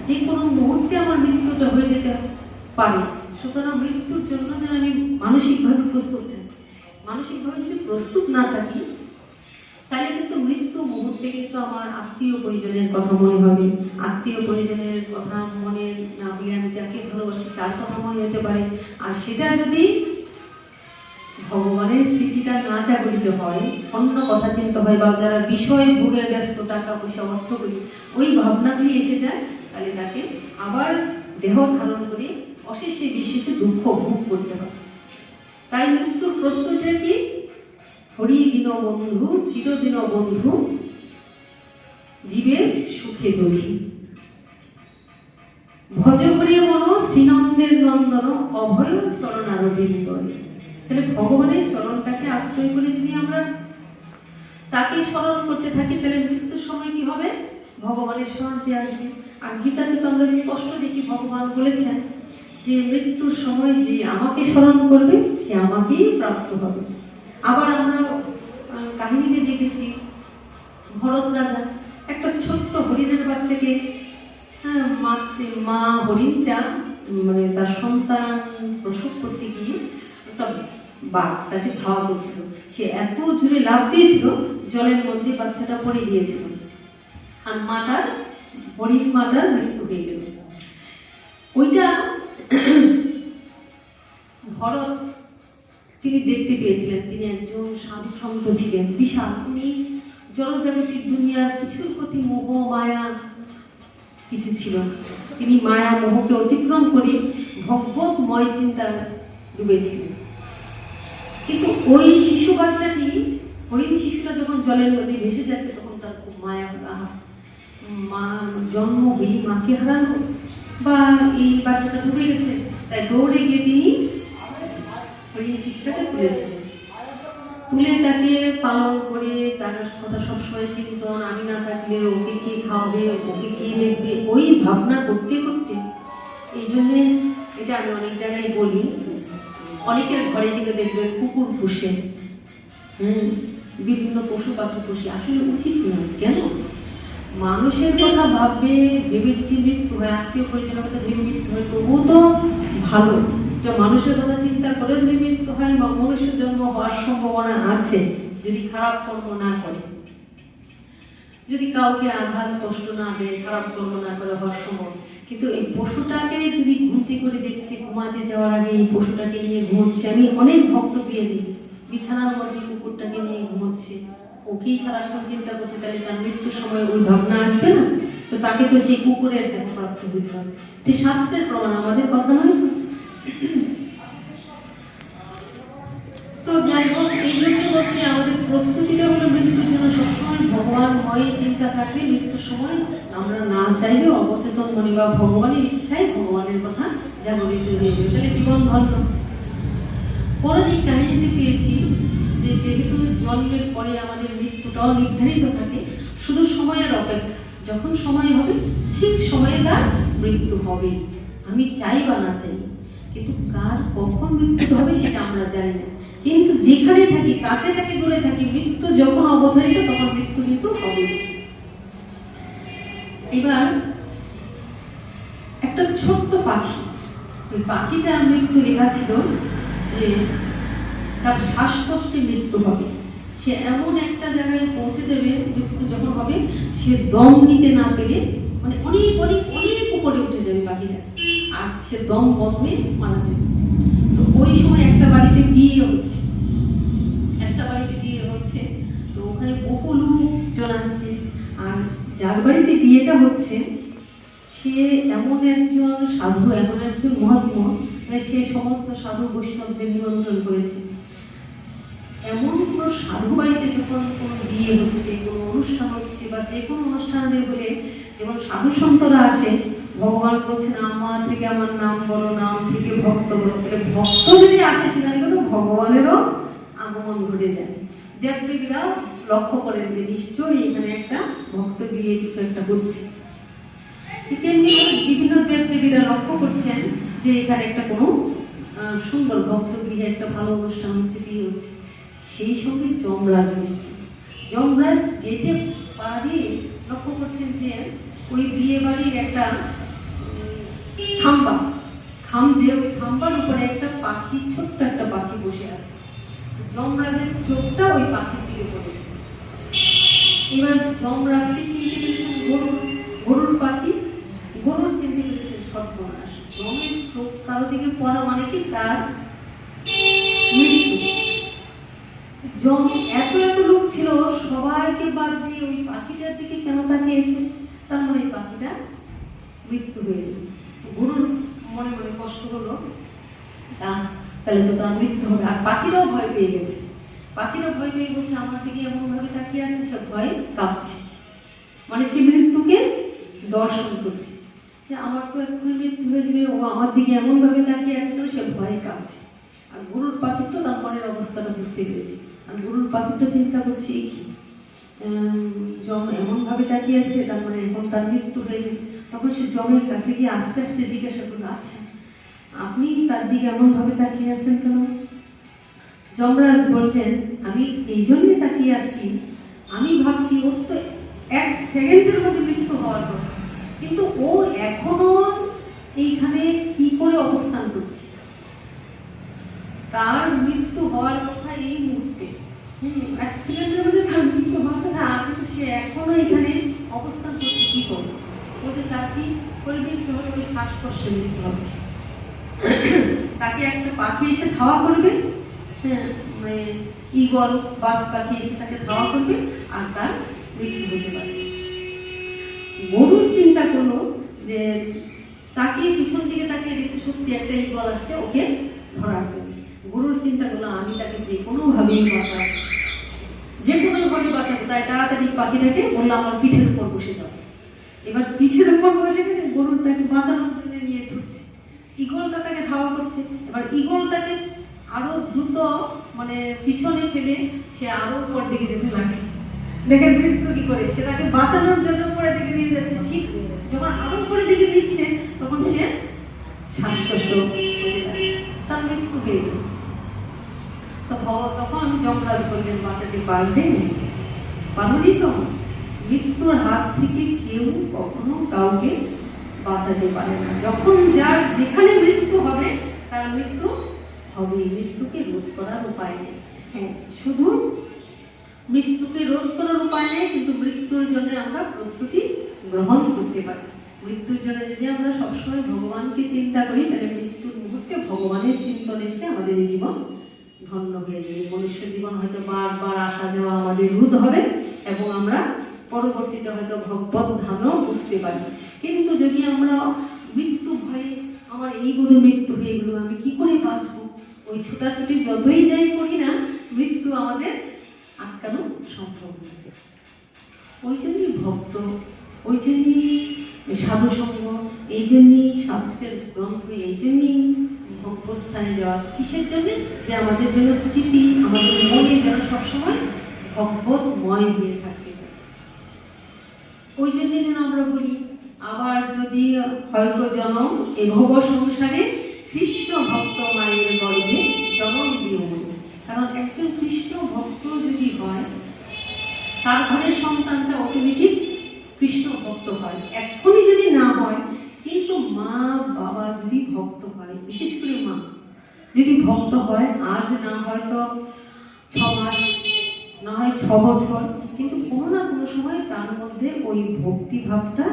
যে কোনো মুহূর্তে আমার মৃত্যুটা হয়ে যেতে পারে, সুতরাং মৃত্যুর জন্য যেন আমি মানসিকভাবে প্রস্তুত থাকি। মানসিকভাবে যদি প্রস্তুত না থাকি, তাহলে কিন্তু মৃত্যু মুহূর্তে কিন্তু আমার আত্মীয় পরিজনের কথা মনে হবে, আত্মীয় পরিজনের কথা মনে না হলে আমি যাকে ভালোবাসি তার কথা মনে হতে পারে। আর সেটা যদি ভগবানের স্মৃতিটা না জাগরিত হয়, অন্য কথা চিন্তা হয়, বা যারা বিষয় ভোগে ব্যস্ত, টাকা পয়সা অর্থ করি, ওই ভাবনাগুলি এসে যায়, তাহলে তাকে আবার দেহ ধারণ করে অশেষে বিশেষে দুঃখ ভোগ করতে হয়। তাই মৃত্যুর প্রস্তুতিটা কি? হরিদিন বন্ধু চিরদিন বন্ধু, জীবের সুখে দুঃখী, ভজ হরি মন শ্রীনন্দের নন্দন, অভয় চরণ আরবিন্দরে। তাহলে ভগবানের চরণটাকে আশ্রয় করে যদি আমরা তাকে স্মরণ করতে থাকি, তাহলে মৃত্যুর সময় কি হবে? ভগবানের স্মরণে আসবে। আর গীতাতে তো আমরা স্পষ্ট দেখি ভগবান বলেছেন যে মৃত্যুর সময় যে আমাকে স্মরণ করবে সে আমাকেই প্রাপ্ত হবে। আবার আমরা কাহিনীতে দেখেছি, ভরত রাজা একটা ছোট্ট হরিণের বাচ্চাকে, মা হরিণটা মানে তার সন্তান প্রসব করতে গিয়ে একটা বাঘ তাকে ধাওয়া করছিল, সে এত জোরে লাফ দিয়েছিল, জলের মধ্যে বাচ্চাটা পড়ে গিয়েছিল, আর হরিণ মাটার মৃত্যু হয়ে গেল। ওইটা ভরত তিনি দেখতে পেয়েছিলেন। তিনি একজন সাধু সন্ত ছিলেন, বিশাল, উনি জড়জাগতিক দুনিয়ার কিছুর প্রতি মোহ মায়া কিছু ছিল। তিনি মায়া মোহকে অতিক্রম করে ভগবতময় চিন্তায় ডুবেছিলেন। কিন্তু ওই শিশু বাচ্চাটি, হরিণ শিশুটা যখন জলের মধ্যে ভেসে যাচ্ছে, তখন তার খুব মায়া হলো, মা জন্ম হয়ে মাকে হারানো, বা এই বাচ্চাটা ডুবে গেছে, তাই দৌড়ে গিয়ে তিনি হরিণ শিশুটাকে তুলেছিলেন। তুলে তাকে পালন করে, তার কথা সবসময় চিন্তন, আমি না থাকলে ওকে কে খাওয়াবে, ওকে কে দেখবে, ওই ভাবনা করতে করতে, এই জন্যে এটা আমি অনেক জায়গায় বলি, অনেকের ঘরে কিন্তু দেখবেন কুকুর পুষে, বিভিন্ন পশু পাখি পুষে, আসলে উচিত নয়। কেন? মানুষের কথা ভাববে, ভেবে যদি মৃত্যু হয়, আত্মীয় পরিজনের কথা ভেবে মৃত্যু হয়, তবুও তো ভালো। মানুষের কথা চিন্তা করে যদি মৃত্যু হয়, বা মনুষ্যের জন্ম হওয়ার সম্ভাবনা আছে, যদি খারাপ কর্ম না করে, যদি কাউকে আঘাত কষ্ট না দেয়, খারাপ কর্ম না করে হওয়ার সম্ভব। কিন্তু এই পশুটাকে যদি ঘুমতি করে দেখছি, ঘুমাতে যাওয়ার আগে এই পশুটাকে নিয়ে ঘুমোচ্ছে, আমি অনেক ভক্ত পেয়ে দিই, বিছানার মধ্যে কুকুরটাকে নিয়ে ঘুমোচ্ছে, ওকেই সারাক্ষণ চিন্তা করছে, তাহলে তার মৃত্যুর সময় ওই ভাবনা আসবে না? তো তাকে তো সেই কুকুরের দেহ প্রাপ্ত দিতে হবে। শাস্ত্রের প্রমাণ, আমাদের কথা নয়। তো যাই হোক, এই জন্য বলছি আমাদের প্রস্তুতিটা হলো মৃত্যুর জন্য সবসময় ভগবানময় চিন্তা থাকবে। মৃত্যুর সময় আমরা না চাইলেও অবচেতন মনে বা ভগবানের ইচ্ছায় ভগবানের কথা জাগরিত হয়ে যাবে, তাহলে জীবন ধন্য। পৌরাণিক কাহিনীতে পেয়েছি যে যেহেতু জন্মের পরে আমাদের মৃত্যুটাও নির্ধারিত থাকে, শুধু সময়ের অপেক্ষা, যখন সময় হবে ঠিক সময়ে তার মৃত্যু হবে, আমি চাই বা না চাই। কিন্তু কার কখন মৃত্যু হবে সেটা আমরা জানি না, কিন্তু যেখানে থাকি, কাছে থাকি দূরে থাকি, মৃত্যু যখন অবধারিত তখন মৃত্যু কিন্তু হবে। এবার একটা ছোট্ট পাখি, ওই পাখিটার মৃত্যু লেখা ছিল যে তার শ্বাসকষ্টে মৃত্যু হবে, সে এমন একটা জায়গায় পৌঁছে যাবে, মৃত্যু যখন হবে সে দম নিতে না পেরে, মানে অনেক অনেক অনেক উপরে উঠে যাবে পাখিটা, আর সে দম বন্ধে মারা যাবে। তো ওই সময় একটা বাড়িতে বিয়ে হচ্ছে, তো ওখানে বহু লোকজন আসছে, আর যার বাড়িতে বিয়েটা হচ্ছে সে এমন একজন সাধু, এমন একজন মহাত্মা, সে সমস্ত সাধু বৈষ্ণবদের নিমন্ত্রণ করেছে। এমন কোনো সাধু বাড়িতে যখন কোনো বিয়ে হচ্ছে, কোনো অনুষ্ঠান হচ্ছে, বা যে কোনো অনুষ্ঠানে হলে যেমন সাধু সন্তরা আসে, ভগবান বলছেন আমার থেকে আমার নাম বড়, নাম থেকে ভক্ত বড়। ভক্ত যদি আসে সেখানে কিন্তু ভগবানেরও আগমন ঘটে যায়। দেবদেবীরা লক্ষ্য করেন যে নিশ্চয়ই এখানে একটা ভক্ত গিয়ে কিছু একটা হচ্ছে। তেমনি বিভিন্ন দেবদেবীরা লক্ষ্য করছেন যে এখানে একটা কোনো সুন্দর ভক্ত গৃহে একটা ভালো অনুষ্ঠান হচ্ছে, বিয়ে হচ্ছে। সেই সঙ্গে যমরাজ এসছে। যমরাজ গেটে পা দিয়ে লক্ষ্য করছেন যে ওই বিয়ে বাড়ির একটা খামজে, ওই খাম্বার উপরে একটা পাখি, ছোট্ট একটা পাখি বসে আছে। যমরাজের চোখটা ওই পাখির দিকে পড়েছে। এবার যমরাজকে চিনতে পেরেছেন গরুর পাখি, গরুর চিনতে পেরেছেন সর্বনাশ। যমের চোখ কারো দিকে পড়া মানে কি তার মৃত্যু। যম এত লোক ছিল, সবাইকে বাদ দিয়ে ওই পাখিটার দিকে কেন তাকিয়েছে? তার মানে এই পাখিটা মৃত্যু হয়েছে। গরুর মনে মনে কষ্ট হলো, তাহলে তো তার মৃত্যু হবে। আর পাখিরাও ভয় পেয়ে গেছে। পাখিরা ভয় পেয়ে বলছে আমার দিকে এমন ভাবে তাকিয়ে আছে, সে ভয়ে কাঁপছে, মানে সে মৃত্যুকে দর্শন করছে যে আমার তো এক্ষুনি মৃত্যু হয়ে যাবে, ও আমার দিকে এমন ভাবে তাকিয়ে আছে, সে ভয়ে কাঁপছে। আর গরুর পাখির তো তার মনের অবস্থাটা বুঝতে পেরেছে। আর গরুর পাখিটা চিন্তা করছে কি যম এমন ভাবে তাকিয়ে আছে, তার মানে এখন তার মৃত্যু হয়ে যাবে। তখন সে যমের কাছে গিয়ে আস্তে আস্তে জিজ্ঞাসা করলো, আচ্ছা আপনি তার দিকে এমন ভাবে তাকিয়ে আছেন কেন? যমরাজ বললেন, আমি এই জন্যই তাকিয়ে আছি, আমি ভাবছি ওর তো 1 সেকেন্ডের মধ্যে মৃত্যু হওয়ার কথা, কিন্তু ও এখনো এইখানে কি করে অবস্থান করছে? তার মৃত্যু হওয়ার কথা এই মুহূর্তে, 1 সেকেন্ডের মধ্যে তার মৃত্যু হওয়ার কথা, কিন্তু সে এখনো এখানে অবস্থান করছে কি করে? বলছে তার কি করে মৃত্যু হবে? ওই শ্বাসকষ্টে মৃত্যু হবে। তাকে একটা পাখি এসে ধাওয়া করবে, মানে ঈগল বাজ পাখি এসে তাকে ধাওয়া করবে, আর তার মৃত্যু হতে পারে। গরুর চিন্তা করলো যে তাকিয়ে পিছন দিকে তাকিয়ে দেখতে সত্যি একটা ঈগল আসছে ওকে ধরার জন্য। গরুর চিন্তা করলো আমি তাকে যে কোনো ভাবেই বাঁচাবো, যে কোনো ভাবে বাঁচাবো। তাই তাড়াতাড়ি পাখিটাকে বললো আমার পিঠের উপর বসে যাও। এবার পিঠের উপর বসে গেলে গরুর তাকে বাঁচানোর জন্য নিয়ে ছুটছে। ঈগলটা তাকে ধাওয়া করছে। এবার ঈগলটাকে আরো দ্রুত মানে পিছনে ফেলে সে আরো উপর দিকে যেতে লাগে। দেখেন মৃত্যু কি করে, সে তাকে বাঁচানোর জন্য উপরের দিকে নিয়ে যাচ্ছে। ঠিক যখন আরো উপরের দিকে নিচ্ছে তখন সে শ্বাসকষ্ট তার মৃত্যু হয়ে গেল। তখন যমরাজ বললেন, বাঁচাতে পারবে? পারবি তো? মৃত্যুর হাত থেকে কেউ কখনো কাউকে বাঁচাতে পারে না। যখন যার যেখানে মৃত্যু হবে তার মৃত্যু হবে। মৃত্যুকে রোধ করার উপায় নেই। হ্যাঁ, শুধু মৃত্যুকে রোধ করার উপায় নেই, কিন্তু মৃত্যুর জন্য আমরা প্রস্তুতি গ্রহণ করতে পারি। মৃত্যুর জন্য যদি আমরা সবসময় ভগবানকে চিন্তা করি, তাহলে মৃত্যুর মুহূর্তে ভগবানের চিন্তন এসে আমাদের এই জীবন ধন্য হয়ে যাবে। মনুষ্য জীবন হয়তো বারবার আসা যাওয়া আমাদের রোধ হবে এবং আমরা পরবর্তীতে হয়তো ভগবত ধামও বুঝতে পারি। কিন্তু যদি আমরা মৃত্যু ভয়ে আমার এই বোধ মৃত্যু হয়ে গেল, আমি কি করে বাঁচবো, ওই ছোটাছুটি যতই যাই করি না, মৃত্যু আমাদের আটকানো সম্ভব নয়। ওই জন্যই ভক্ত, ওই জন্যই সাধু সঙ্গ, এই জন্যই শাস্ত্রের গ্রন্থ, এই জন্যই ভগবস্থানে যাওয়া। কিসের জন্য? যে আমাদের যেন স্মৃতি, আমাদের মনে যেন সবসময় ভগবতময় হয়ে থাকে। ওই জন্য যেন আমরা বলি, আবার যদি হয়তো জনম এ ভব সংসারে কৃষ্ণ ভক্ত মায়ের গর্ভে জনম দিও। কারণ একজন কৃষ্ণ ভক্ত যদি হয়, তার ঘরের সন্তানটা অটোমেটিক কৃষ্ণ ভক্ত হয়। এখনই যদি না হয়, কিন্তু মা বাবা যদি ভক্ত হয়, বিশেষ করে মা যদি ভক্ত হয়, আজ না হয়তো 6 মাস, না হয় 6 বছর, কিন্তু কোনো না কোনো সময় তার মধ্যে ওই ভক্তি ভাবটা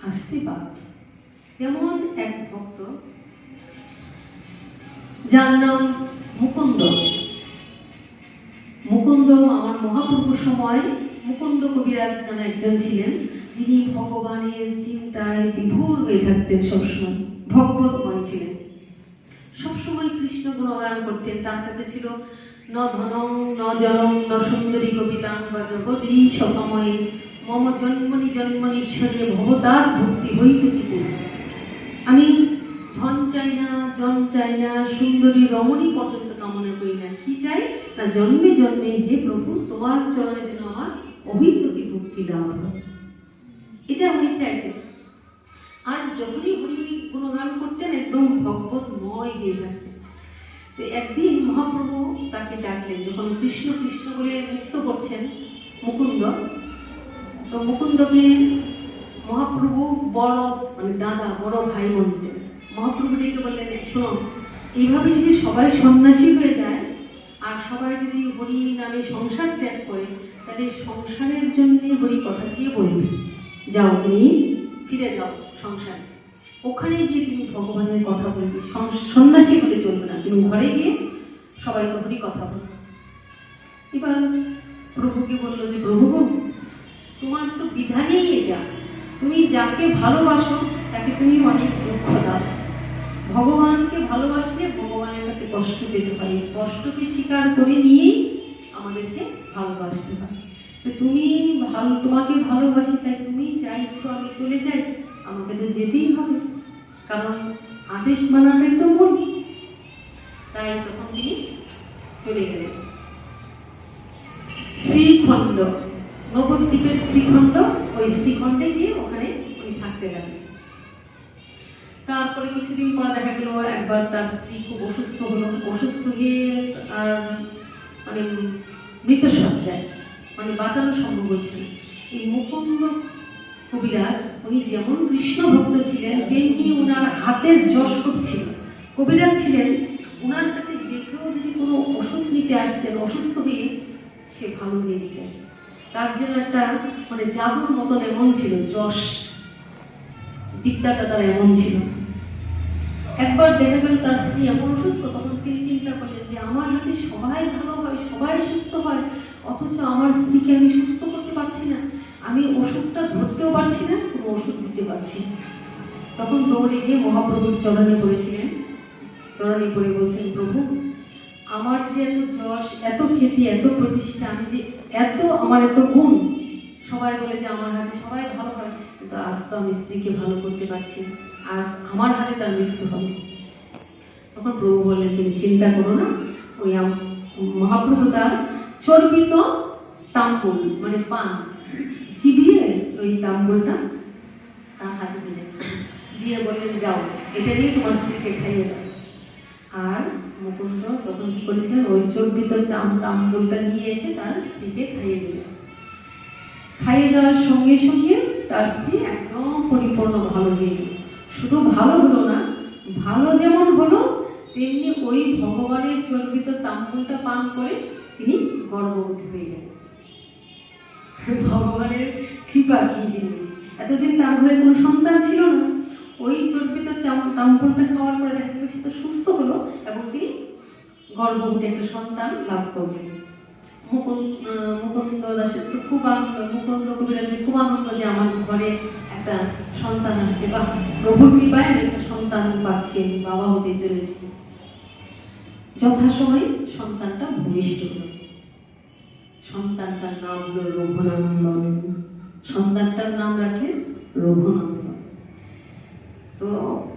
আসতে বাধ্য। যেমন এক ভক্ত, যার নাম মুকুন্দ। মুকুন্দ আমার মহাপ্রভুর সময় মুকুন্দ কবিরাজ নামে একজন ছিলেন, যিনি ভগবানের চিন্তায় বিভোর হয়ে থাকতেন, সবসময় ভগবতময় ছিলেন, সবসময় কৃষ্ণ গুণগান করতেন। তার কাছে ছিল ন ধনং ন জলং ন সুন্দরী কবিতাং বা জগদীশ সময়ে মম জন্মনি জন্মনীশ্বরে ভবতার ভক্তি হইতে দিতে। আমি ধন চাই না, জন চাই না, সুন্দরী রমণী পর্যন্ত কামনা করি না। কি চাই না, জন্মে জন্মে হে প্রভু তোমার চরণে যেন আমার অভিজ্ঞতি ভক্তি লাভ হয়, এটা উনি চাইতেন। আর যখনই উনি গুণগান করতেন একদম ভগবতময় হয়ে থাকতেন। তো একদিন মহাপ্রভু তাকে ডাকলেন, যখন কৃষ্ণ কৃষ্ণ বলে নৃত্য করছেন মুকুন্দ, তো মুকুন্দকে মহাপ্রভু বড় মানে দাদা বড় ভাই বলতেন। মহাপ্রভু ডেকে বললেন, শোনো, এইভাবে যদি সবাই সন্ন্যাসী হয়ে যায় আর সবাই যদি হরি নামে সংসার ত্যাগ করে, তাহলে সংসারের জন্য হরি কথা কে বলবে? যাও, তুমি ফিরে যাও সংসারে, ওখানে গিয়ে তুমি ভগবানের কথা বলবে, সন্ন্যাসী হলে চলবে না, তুমি ঘরে গিয়ে সবাইকে হরি কথা বলবে। এবার প্রভুকে বললো যে, প্রভু তোমার তো বিধানেই এটা, তুমি যাকে ভালোবাসো তাকে তুমি অনেক দুঃখ দাও। ভগবানকে ভালোবাসলে ভগবানের কাছে কষ্ট পেতে পারি, কষ্টকে স্বীকার করে নিয়েই আমাদেরকে ভালোবাসতে পারি। তুমি তোমাকে ভালোবাসি, তাই তুমি চাইছো আমি চলে যাই, আমাকে তো যেতেই হবে, কারণ আদেশ মানাটাই তো মূল। তাই তখন তিনি চলে গেলেন। শ্রীখণ্ড, নবদ্বীপের শ্রীখণ্ড, ওই শ্রীখণ্ডে গিয়ে ওখানে উনি থাকতে লাগলেন। তারপরে কিছুদিন পর দেখা গেল একবার তার স্ত্রী খুব অসুস্থ হলো, অসুস্থ হয়ে আর মানে মৃতসজ্জায়, মানে বাঁচানো সম্ভব হচ্ছে না। এই মুকুন্দ কবিরাজ উনি যেমন কৃষ্ণ ভক্ত ছিলেন, তেমনি ওনার হাতের যশ খুব ছিল। কবিরাজ ছিলেন, ওনার কাছে যে কেউ যদি কোনো ওষুধ নিতে আসতেন অসুস্থ হয়ে, সে ভালো হয়ে যেতেন। তার যেন একটা মানে জাদুর মতন এমন ছিল, যশ বিদ্যাটা তার এমন ছিল। একবার দেখা গেল তার স্ত্রী এমন অসুস্থ, তখন তিনি চিন্তা করলেন যে আমার হাতে সবাই ভালো হয়, সবাই সুস্থ হয়, অথচ আমার স্ত্রীকে আমি সুস্থ করতে পারছি না, আমি ওষুধটা ধরতেও পারছি না, কোনো ওষুধ দিতে পারছি না। তখন দৌড়ে গিয়ে মহাপ্রভুর চরণে পড়েছিলেন, চরণে পড়ে বলছেন, প্রভু আমার যে এত যশ, এত খ্যাতি, এত প্রতিষ্ঠা, আমি যে আমার এত গুণ, সবাই বলে যে আমার হাতে সবাই ভালো হয়, কিন্তু আজ তো আমি স্ত্রীকে ভালো করতে পারছি না, আজ আমার হাতে তার মৃত্যু হবে। তখন প্রভু বললেন, তুমি চিন্তা করো না। ওই মহাপ্রভু তার চর্বিত তাম্বুল মানে পান চিবিয়ে ওই তাম্বুলটা তার হাতে দিলেন, দিয়ে বললেন, যাও এটা নিয়ে তোমার স্ত্রীকে খাইয়ে দাও। আর মুকুন্দ তখন কি করেছিলেন, ওই চর্বিত তাম্বুলটা নিয়ে এসে তার স্ত্রীকে খাইয়ে দিলেন। খাইয়ে দেওয়ার সঙ্গে সঙ্গে তার স্ত্রী একদম পরিপূর্ণ ভালো হয়ে গেল। শুধু ভালো হলো না, ভালো যেমন হলো তেমনি ওই ভগবানের চর্বিত তাম্বুলটা পান করে তিনি গর্ভবতী হয়ে গেলেন। ভগবানের কৃপা কি জিনিস! এতদিন তার ঘরে কোনো সন্তান ছিল না, ওই চর্বিত তাম্বুলটা খাওয়ার পরে দেখা গেল সে তো সুস্থ হলো এবং তিনি গর্ভবতী একটা সন্তান লাভ করলেন। মুকুন্দ দাসের তো খুব আনন্দ, মুকুন্দ কবিরাজের খুব আনন্দ যে আমার ঘরে একটা সন্তান আসছে, বা প্রভুর কৃপায় আমি একটা সন্তান পাচ্ছি, আমি বাবা হতে চলেছি। যথাসময়ে সন্তানটা ভূমিষ্ঠ হল। সন্তানটার নাম হলো রঘুনন্দন। সন্তানটার নাম রাখে রঘুনন্দন। তো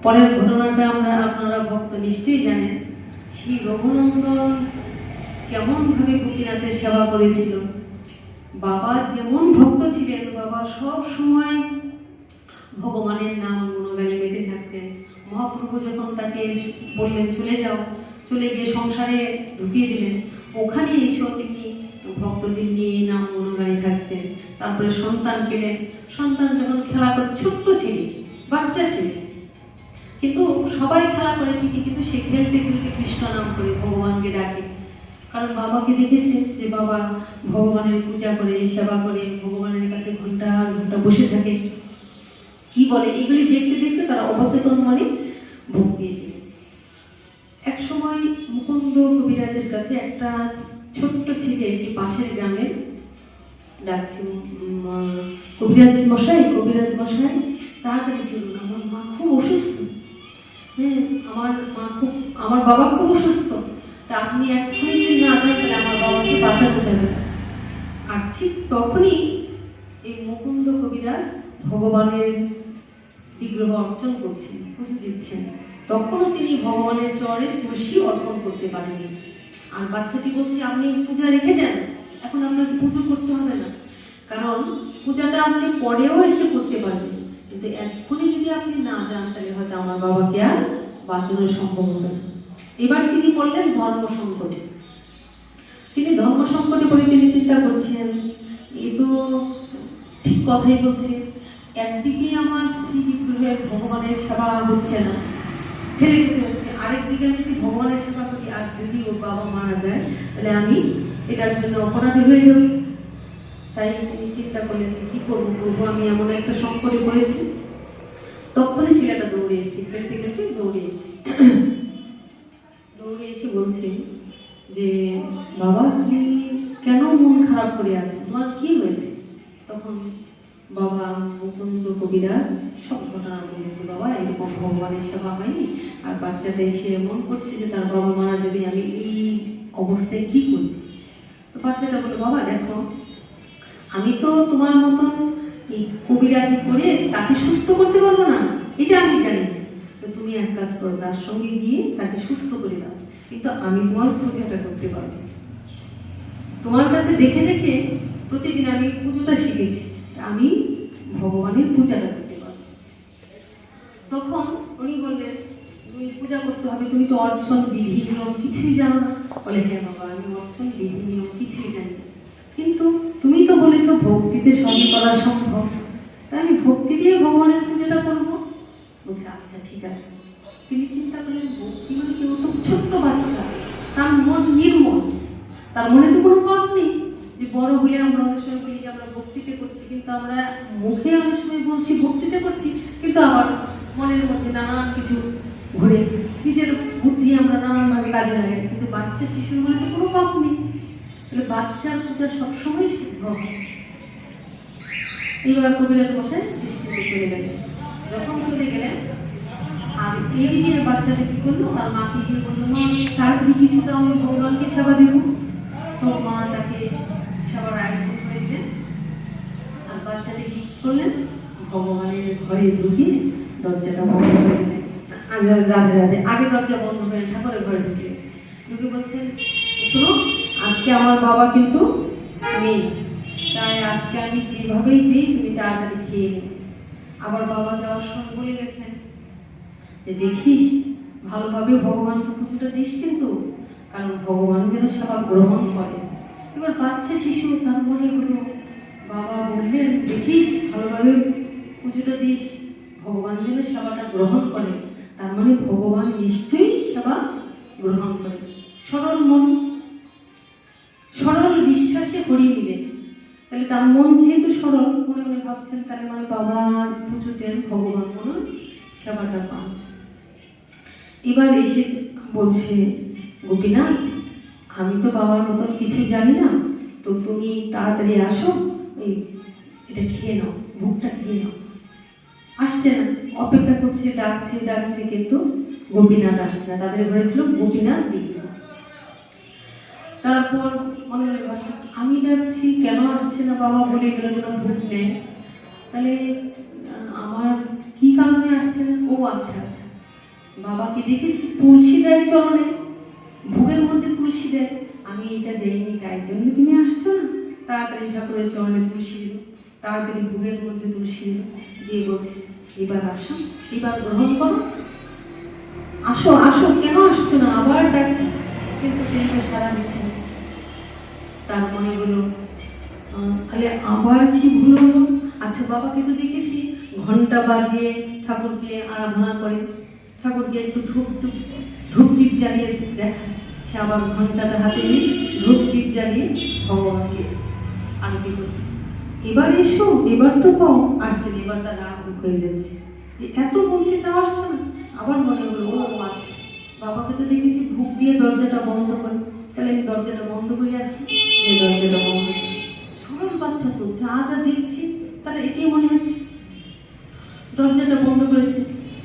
পরের ঘটনাটা আপনারা ভক্ত নিশ্চয়ই জানেন। সেই রঘুনন্দন কেমন ভাবে গোপীনাথের সেবা করেছিল। বাবা যেমন ভক্ত ছিলেন, বাবা সব সময় ভগবানের নাম গুণগানে মেতে থাকতেন। মহাপ্রভু যখন তাকে বললেন চলে যাও, চলে গিয়ে সংসারে ঢুকিয়ে দিলেন, ওখানে এসেও তিনি ভক্তদের নিয়ে নাম গুণগানে থাকতেন। তারপরে সন্তান পেলেন। সন্তান যখন খেলা করে, ছোট্ট ছিল, বাচ্চা ছিল, কিন্তু সবাই খেলা করে ঠিকই, কিন্তু সে খেলতে খেলতে কৃষ্ণ নাম করে ভগবানকে ডাকে। কারণ বাবাকে দেখেছে যে বাবা ভগবানের পূজা করে, সেবা করে, ভগবানের কাছে ঘন্টা ঘন্টা বসে থাকে, কি বলে, এগুলি দেখতে দেখতে তারা অবচেতন মনে ভক্তি এসে। এক সময় মুকুন্দ কবিরাজের কাছে একটা ছোট্ট ছেলে এসে পাশের গ্রামের ডাকছে, কবিরাজ মশাই, কবিরাজ মশাই তাড়াতাড়ি চলুন, আমার মা খুব অসুস্থ। আমার বাবা খুব অসুস্থ, তা আপনি এক্ষুনি যদি না যান তাহলে আমার বাবাকে বাঁচানো যাবে না। আর ঠিক তখনই এই মুকুন্দ কবিরাজ ভগবানের বিগ্রহ অর্চন করছেন, পুজো দিচ্ছেন। তখনও তিনি ভগবানের চরণে তুলসী অর্পণ করতে পারেননি। আর বাচ্চাটি বলছে, আপনি পূজা রেখে দেন, এখন আপনার পুজো করতে হবে না, কারণ পূজাটা আপনি পরেও এসে করতে পারবেন, কিন্তু এক্ষুনি যদি আপনি না যান তাহলে হয়তো আমার বাবাকে আর বাঁচানো সম্ভব হবে না। এবার তিনি বললেন ধর্ম সংকটে। তিনি ধর্ম সংকটে পড়ে তিনি চিন্তা করছেন, এ তো ঠিক কথাই বলছে, একদিকে আমার শ্রী বিগ্রহের ভগবানের সেবা হচ্ছে না, ফেলে দিতে হচ্ছে, আরেকদিকে আমি যদি ভগবানের সেবা করি আর যদি ওর বাবা মারা যায় তাহলে আমি এটার জন্য অপরাধী হয়ে যাব। তাই তিনি চিন্তা করলেন যে কি করবো, প্রভু আমি এমন একটা সংকটে পড়েছি। তখনই ছেলেটা দৌড়ে এসেছি, খেলতে খেলতে দৌড়ে এসেছি, দৌড়ে এসে বলছে যে বাবা তুমি কেন মন খারাপ করে আছো, তোমার কি হয়েছে? তখন বাবা মুকুন্দ কবিরাজ সব ঘটনা বললেন যে বাবা এরকম ভগবানের সেবা হয়নি, আর বাচ্চাটা এসে মন করছে যে তার বাবা মারা যাবে, আমি এই অবস্থায় কি করি? তো বাচ্চাটা বললো, বাবা দেখো আমি তো তোমার মতন এই কবিরাজি করে তাকে সুস্থ করতে পারবো না, এটা আমি জানি না, তো তুমি এক কাজ করো, তার সঙ্গে গিয়ে তাকে সুস্থ করে দাও, কিন্তু আমি তোমার পূজাটা করতে পারবো। তোমার কাছে দেখে দেখে প্রতিদিন আমি পুজোটা শিখেছি, আমি ভগবানের পূজাটা করতে পারবো। তখন উনি বললেন, তুমি পূজা করতে হবে, তুমি তো অর্চন বিধি নিয়ম কিছুই জানো না। বলে, হ্যাঁ বাবা আমি অর্চন বিধি নিয়ম কিছুই জানি না, কিন্তু তুমি তো বলেছো ভক্তিতে সবই করা সম্ভব, তাই আমি ভক্তি দিয়ে ভগবানের পূজাটা করবো। বলছে আচ্ছা ঠিক আছে। তিনি চিন্তা করলেন ভক্তি মানে কেউ তো ছোট্ট বাচ্চা, তার মন নির্মল, তার মনে তো কোনো পাপ নেই। যে বড় হলে আমরা অনেক সময় বলি যে আমরা ভক্তিতে করছি, কিন্তু আমরা মুখে অনেক সময় বলছি ভক্তিতে করছি, কিন্তু আবার মনের মধ্যে নানান কিছু ঘুরে, নিজের বুদ্ধি আমরা নানানভাবে কাজে লাগাই, কিন্তু বাচ্চা শিশুর মনে তো কোনো পাপ নেই, তাহলে বাচ্চার পূজা সবসময় শুদ্ধ হয়। এইবার কবিরাজ মশাই দৃষ্টিতে চলে গেলেন। যখন চলে গেলেন আর এইদিকে বাচ্চাটা কি করলো, তার মাকে গিয়ে বললো, মা তাড়াতাড়ি কিছু দাও, আমি ভগবানকে সেবা দেব। তো মা তাকে সেবার আয়োজন করে দিলেন, আর বাচ্চাটা কি করলেন, ভগবানের ঘরে ঢুকে দরজাটা বন্ধ করে দিলেন। রাধে রাধে, আগে দরজা বন্ধ করে ঠাকুরের ঘরে ঢুকে ঢুকে বলছেন, শোনো আজকে আমার বাবা কিন্তু নেই, তাই আজকে আমি যেভাবেই দিই তুমি তাড়াতাড়ি খেয়ে নেবে। আবার বাবা যাওয়ার সময় বলে গেছেন যে দেখিস ভালোভাবে ভগবানকে পুজোটা দিস, কিন্তু কারণ ভগবান যেন সেবা গ্রহণ করে। এবার বাচ্চা শিশু তার মনে হলো, বাবা বললেন দেখিস ভালোভাবে পুজোটা দিস, ভগবান যেন সেবাটা গ্রহণ করে, তার মানে ভগবান নিশ্চয়ই সেবা গ্রহণ করে। সরল মন, সরল বিশ্বাসে হরি মিলে, তাহলে তার মন যেহেতু সরল, মনে মনে ভাবছেন তাহলে মানে বাবার পুজোতে ভগবান কোনো সেবাটা পান। এবার এসে বলছে, গোপীনাথ আমি তো বাবার মতন কিছু জানি না, তো তুমি তাড়াতাড়ি আসো, ওই এটা খেয়ে নাও, ভোগটা খেয়ে নাও। আসছে না, অপেক্ষা করছে, ডাকছে ডাকছে, কিন্তু গোপীনাথ আসছে না। তাদের ঘরে ছিল গোপীনাথ বিগ্রহ। তারপর মনে মনে ভাবছে, আমি ডাকছি কেন আসছে না বাবা, বলে এগুলো যেন ভোগ নেয়, তাহলে আমার কি কারণে আসছে না? ও আচ্ছা আচ্ছা, বাবাকে দেখেছি তুলসী দেয় চরণে, ভোগের মধ্যে তুলসী দেয়, আমি এটা দেইনি তাই জন্য তুমি আসছো না। তাড়াতাড়ি ঠাকুরের চরণে তুলসী দিল, তাড়াতাড়ি ভোগের মধ্যে তুলসী দিল, দিয়ে বলছে এবার আসো, এবার গ্রহণ করো, আসো আসো, কেন আসছো না? আবার ডাকছি, কিন্তু তিনি তো সারা দিচ্ছেন। তার মনে হলো তাহলে আবার কি ভুল হলো, আচ্ছা বাবাকে তো দেখেছি ঘন্টা বাজিয়ে ঠাকুরকে আরাধনা করে, ঠাকুরকে একটু ধূপ দ্বীপ জ্বালিয়ে দেখায়, সে আবার ঘন্টাটা হাতে নিয়ে ধূপ দ্বীপ জ্বালিয়ে ভগবানকে আরতি করছে। এবার এসো, এবার তো পাও, আসছেন, এবার তার রাগ হয়ে যাচ্ছে, এত বলছে তাও আসছো না। আবার মনে হলো ও আচ্ছা, বাবাকে তো দেখেছি ভোগ দিয়ে দরজাটা বন্ধ করে, তাহলে আমি দরজাটা বন্ধ করে আসি, দরজাটা বন্ধ করে। সরল বাচ্চা তো যা যা দেখছি তাহলে এটাই মনে হচ্ছে। দরজাটা বন্ধ করেছে,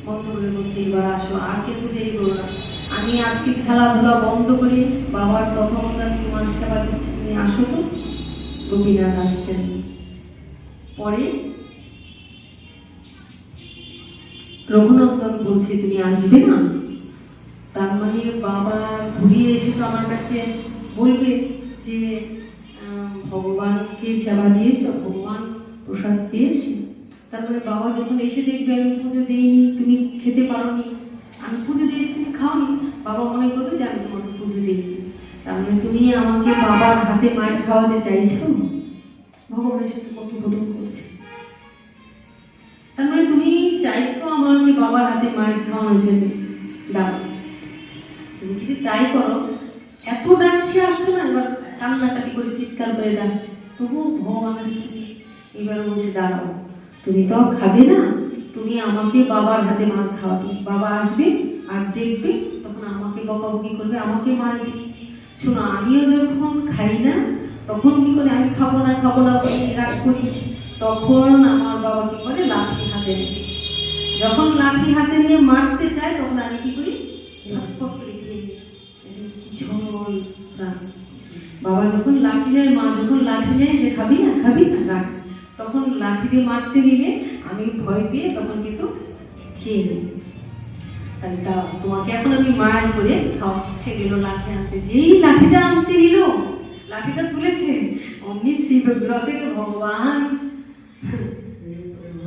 বন্ধ করে বলছে এবার আসো, আর কিন্তু দেরি করো না, আমি আজকে খেলাধুলা বন্ধ করে বাবার কথা মতো আমি তোমার সেবা দিচ্ছি, তুমি আসো তো। গোপীনাথ আসছেন। পরে রঘুনন্দন বলছে তুমি আসবে না? তার মানে বাবা ঘুরিয়ে এসে তো আমার কাছে বলবে যে ভগবানকে সেবা দিয়েছ, ভগবান প্রসাদ পেয়েছে। তারপরে বাবা যখন এসে দেখবে আমি পুজো দিইনি, তুমি খেতে পারোনি, আমি পুজো দিয়েছি তুমি খাওনি, বাবা মনে করবে যে আমি তোমাকে পুজো দিইনি। তার মানে তুমি আমাকে বাবার হাতে মায়ের খাওয়াতে চাইছো। ভগবানের সাথে কথোপকথন করছে। তার মানে তুমি চাইছো আমাকে বাবার হাতে মায়ের খাওয়ানোর জন্য, দাও। তুমি যদি তাই করো, এত ডাকছে আসছো না, এবার কান্নাকাটি করে চিৎকার করে ডাকছে, তবুও ভগবান আসছে। এবার বলছে দাঁড়াও, তুমি তো খাবে না, তুমি আমাকে বাবার হাতে মার খাওয়াবে। বাবা আসবে আর দেখবে, তখন আমাকে বকাবকি করবে, আমাকে মারবে। শোনো, আমিও যখন খাই না তখন কি করে, আমি খাবো না বলে রাগ করি, তখন আমার বাবা কি করে, লাঠি হাতে নেয়। যখন লাঠি হাতে নিয়ে মারতে চায় তখন আমি কি করি, ঝটপট করে খেয়ে নিই। বাবা যখন লাঠি নেয়, মা যখন লাঠি নেয় যে খাবি না রাখ, তখন লাঠি দিয়ে মারতে নিলে আমি ভয় পেয়ে তখন কিন্তু খেয়ে নিই। তাহলে তোমাকে এখন আমি মায়ের করে খাও। সে গেল লাঠি আনতে, যেই লাঠিটা আনতে নিল, লাঠিটা তুলেছে, অমনি শ্রীব্রতে ভগবান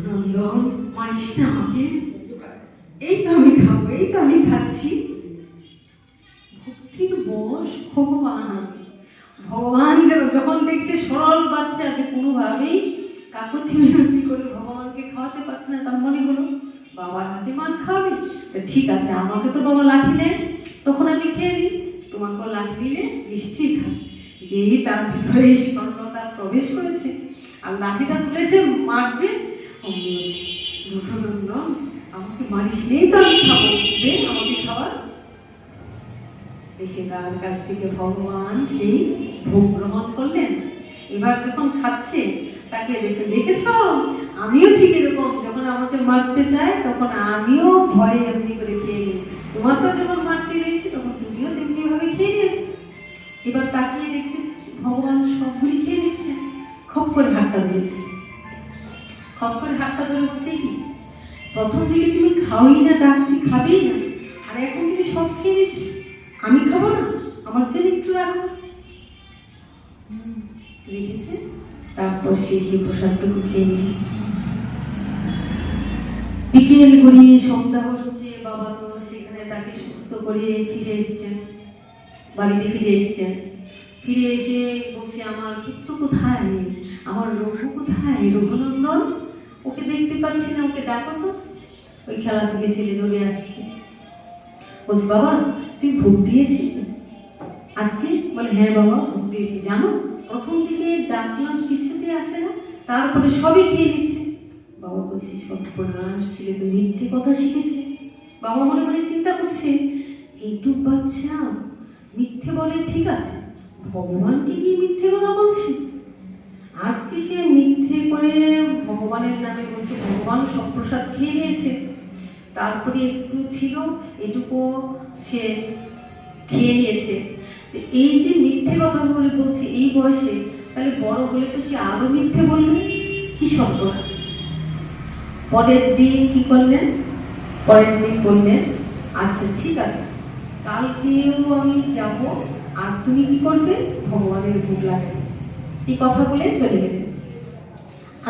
নন্দন মারিস না আমাকে, এই তো আমি খাবো, এই তো আমি খাচ্ছি। ভক্তির বশ ভগবান যখন দেখছে সরল বাচ্চা যে কোনোভাবেই কাকুতি মিনতি করে ভগবানকে খাওয়াতে পারছে না, তার মনে হলো বাবার হাতে মার খাওয়াবে, ঠিক আছে, আমাকে তো বাবা লাঠি নেয়, তখন আমি খেয়ে নিই, তোমাকেও লাঠি দিলে নিশ্চয়ই খাবে। যেই তার ভিতরে স্বর্ণতা প্রবেশ করেছে আর লাঠিটা তুলেছে মারবে, রঘুনন্দন আমাকে মারিস নেই তো, আমি খাবো, দে আমাকে খাবার। এসে তার কাছ থেকে ভগবান সেই ভোগ গ্রহণ করলেন। এবার যখন খাচ্ছে তাকে দেখেছ, আমিও ঠিক এরকম, যখন আমাকে মারতে চায় তখন আমিও ভয়ে এমনি করে খেয়ে নিই, তোমাকে যখন মারতে দিয়েছি তখন তুমিও তেমনি ভাবে খেয়ে নিয়েছি। এবার তাকিয়ে দেখছিস ভগবান সবগুলি খেয়ে নিচ্ছে। খপ করে হাতটা ধরেছে, খপ করে হাতটা ধরে বলছে কি, প্রথম দিকে তুমি খাওয়াই না, ডাকছি খাবেই না, আর এখন তুমি সব খেয়ে নিচ্ছ, আমি খাবো না, আমার জন্য একটু রাখো। রেখেছে, তারপর সেই প্রসাদটুকু খেয়ে নিল। বিকেল গড়িয়ে সন্ধ্যা হচ্ছে, বাবা তো সেখানে তাকে সুস্থ করে ফিরে এসছেন, বাড়িতে ফিরে এসছেন। ফিরে এসে বলছে আমার পুত্র কোথায়, আমার রঘু কোথায়, রঘুনন্দন, ওকে দেখতে পাচ্ছি না, ওকে ডাকো তো। ওই খেলা থেকে ছেলে দৌড়ে আসছে, বলছে বাবা তুই ভোগ দিয়েছিস আজকে? বলে হ্যাঁ বাবা ভোগ দিয়েছি, জানো প্রথম দিকে ডাকলাম কিছুতে আসে না, তারপরে সবই খেয়ে নিচ্ছে। বাবা বলছে সর্বনাশ, ছেলে তো মিথ্যে কথা শিখেছে। বাবা মনে মনে চিন্তা করছে, এইটুক বাচ্চা মিথ্যে বলে, ঠিক আছে, ভগবানকে গিয়ে মিথ্যে কথা বলছে। আজকে সে মিথ্যে করে ভগবানের নামে বলছে ভগবান সব প্রসাদ খেয়ে নিয়েছে, তারপরে একটু ছিল এটুকু সে খেয়ে নিয়েছে। এই যে মিথ্যে কথাগুলো বলছে এই বয়সে, তাহলে বড় হলে তো সে আরো মিথ্যে বলবে, কি সর্বনাশ। পরের দিন কি করলেন, পরের দিন বললেন আচ্ছা ঠিক আছে, কালকেও আমি যাব, আর তুমি কি করবে, ভগবানের ভোগ লাগাবে। এই কথা বলে চলে গেলেন।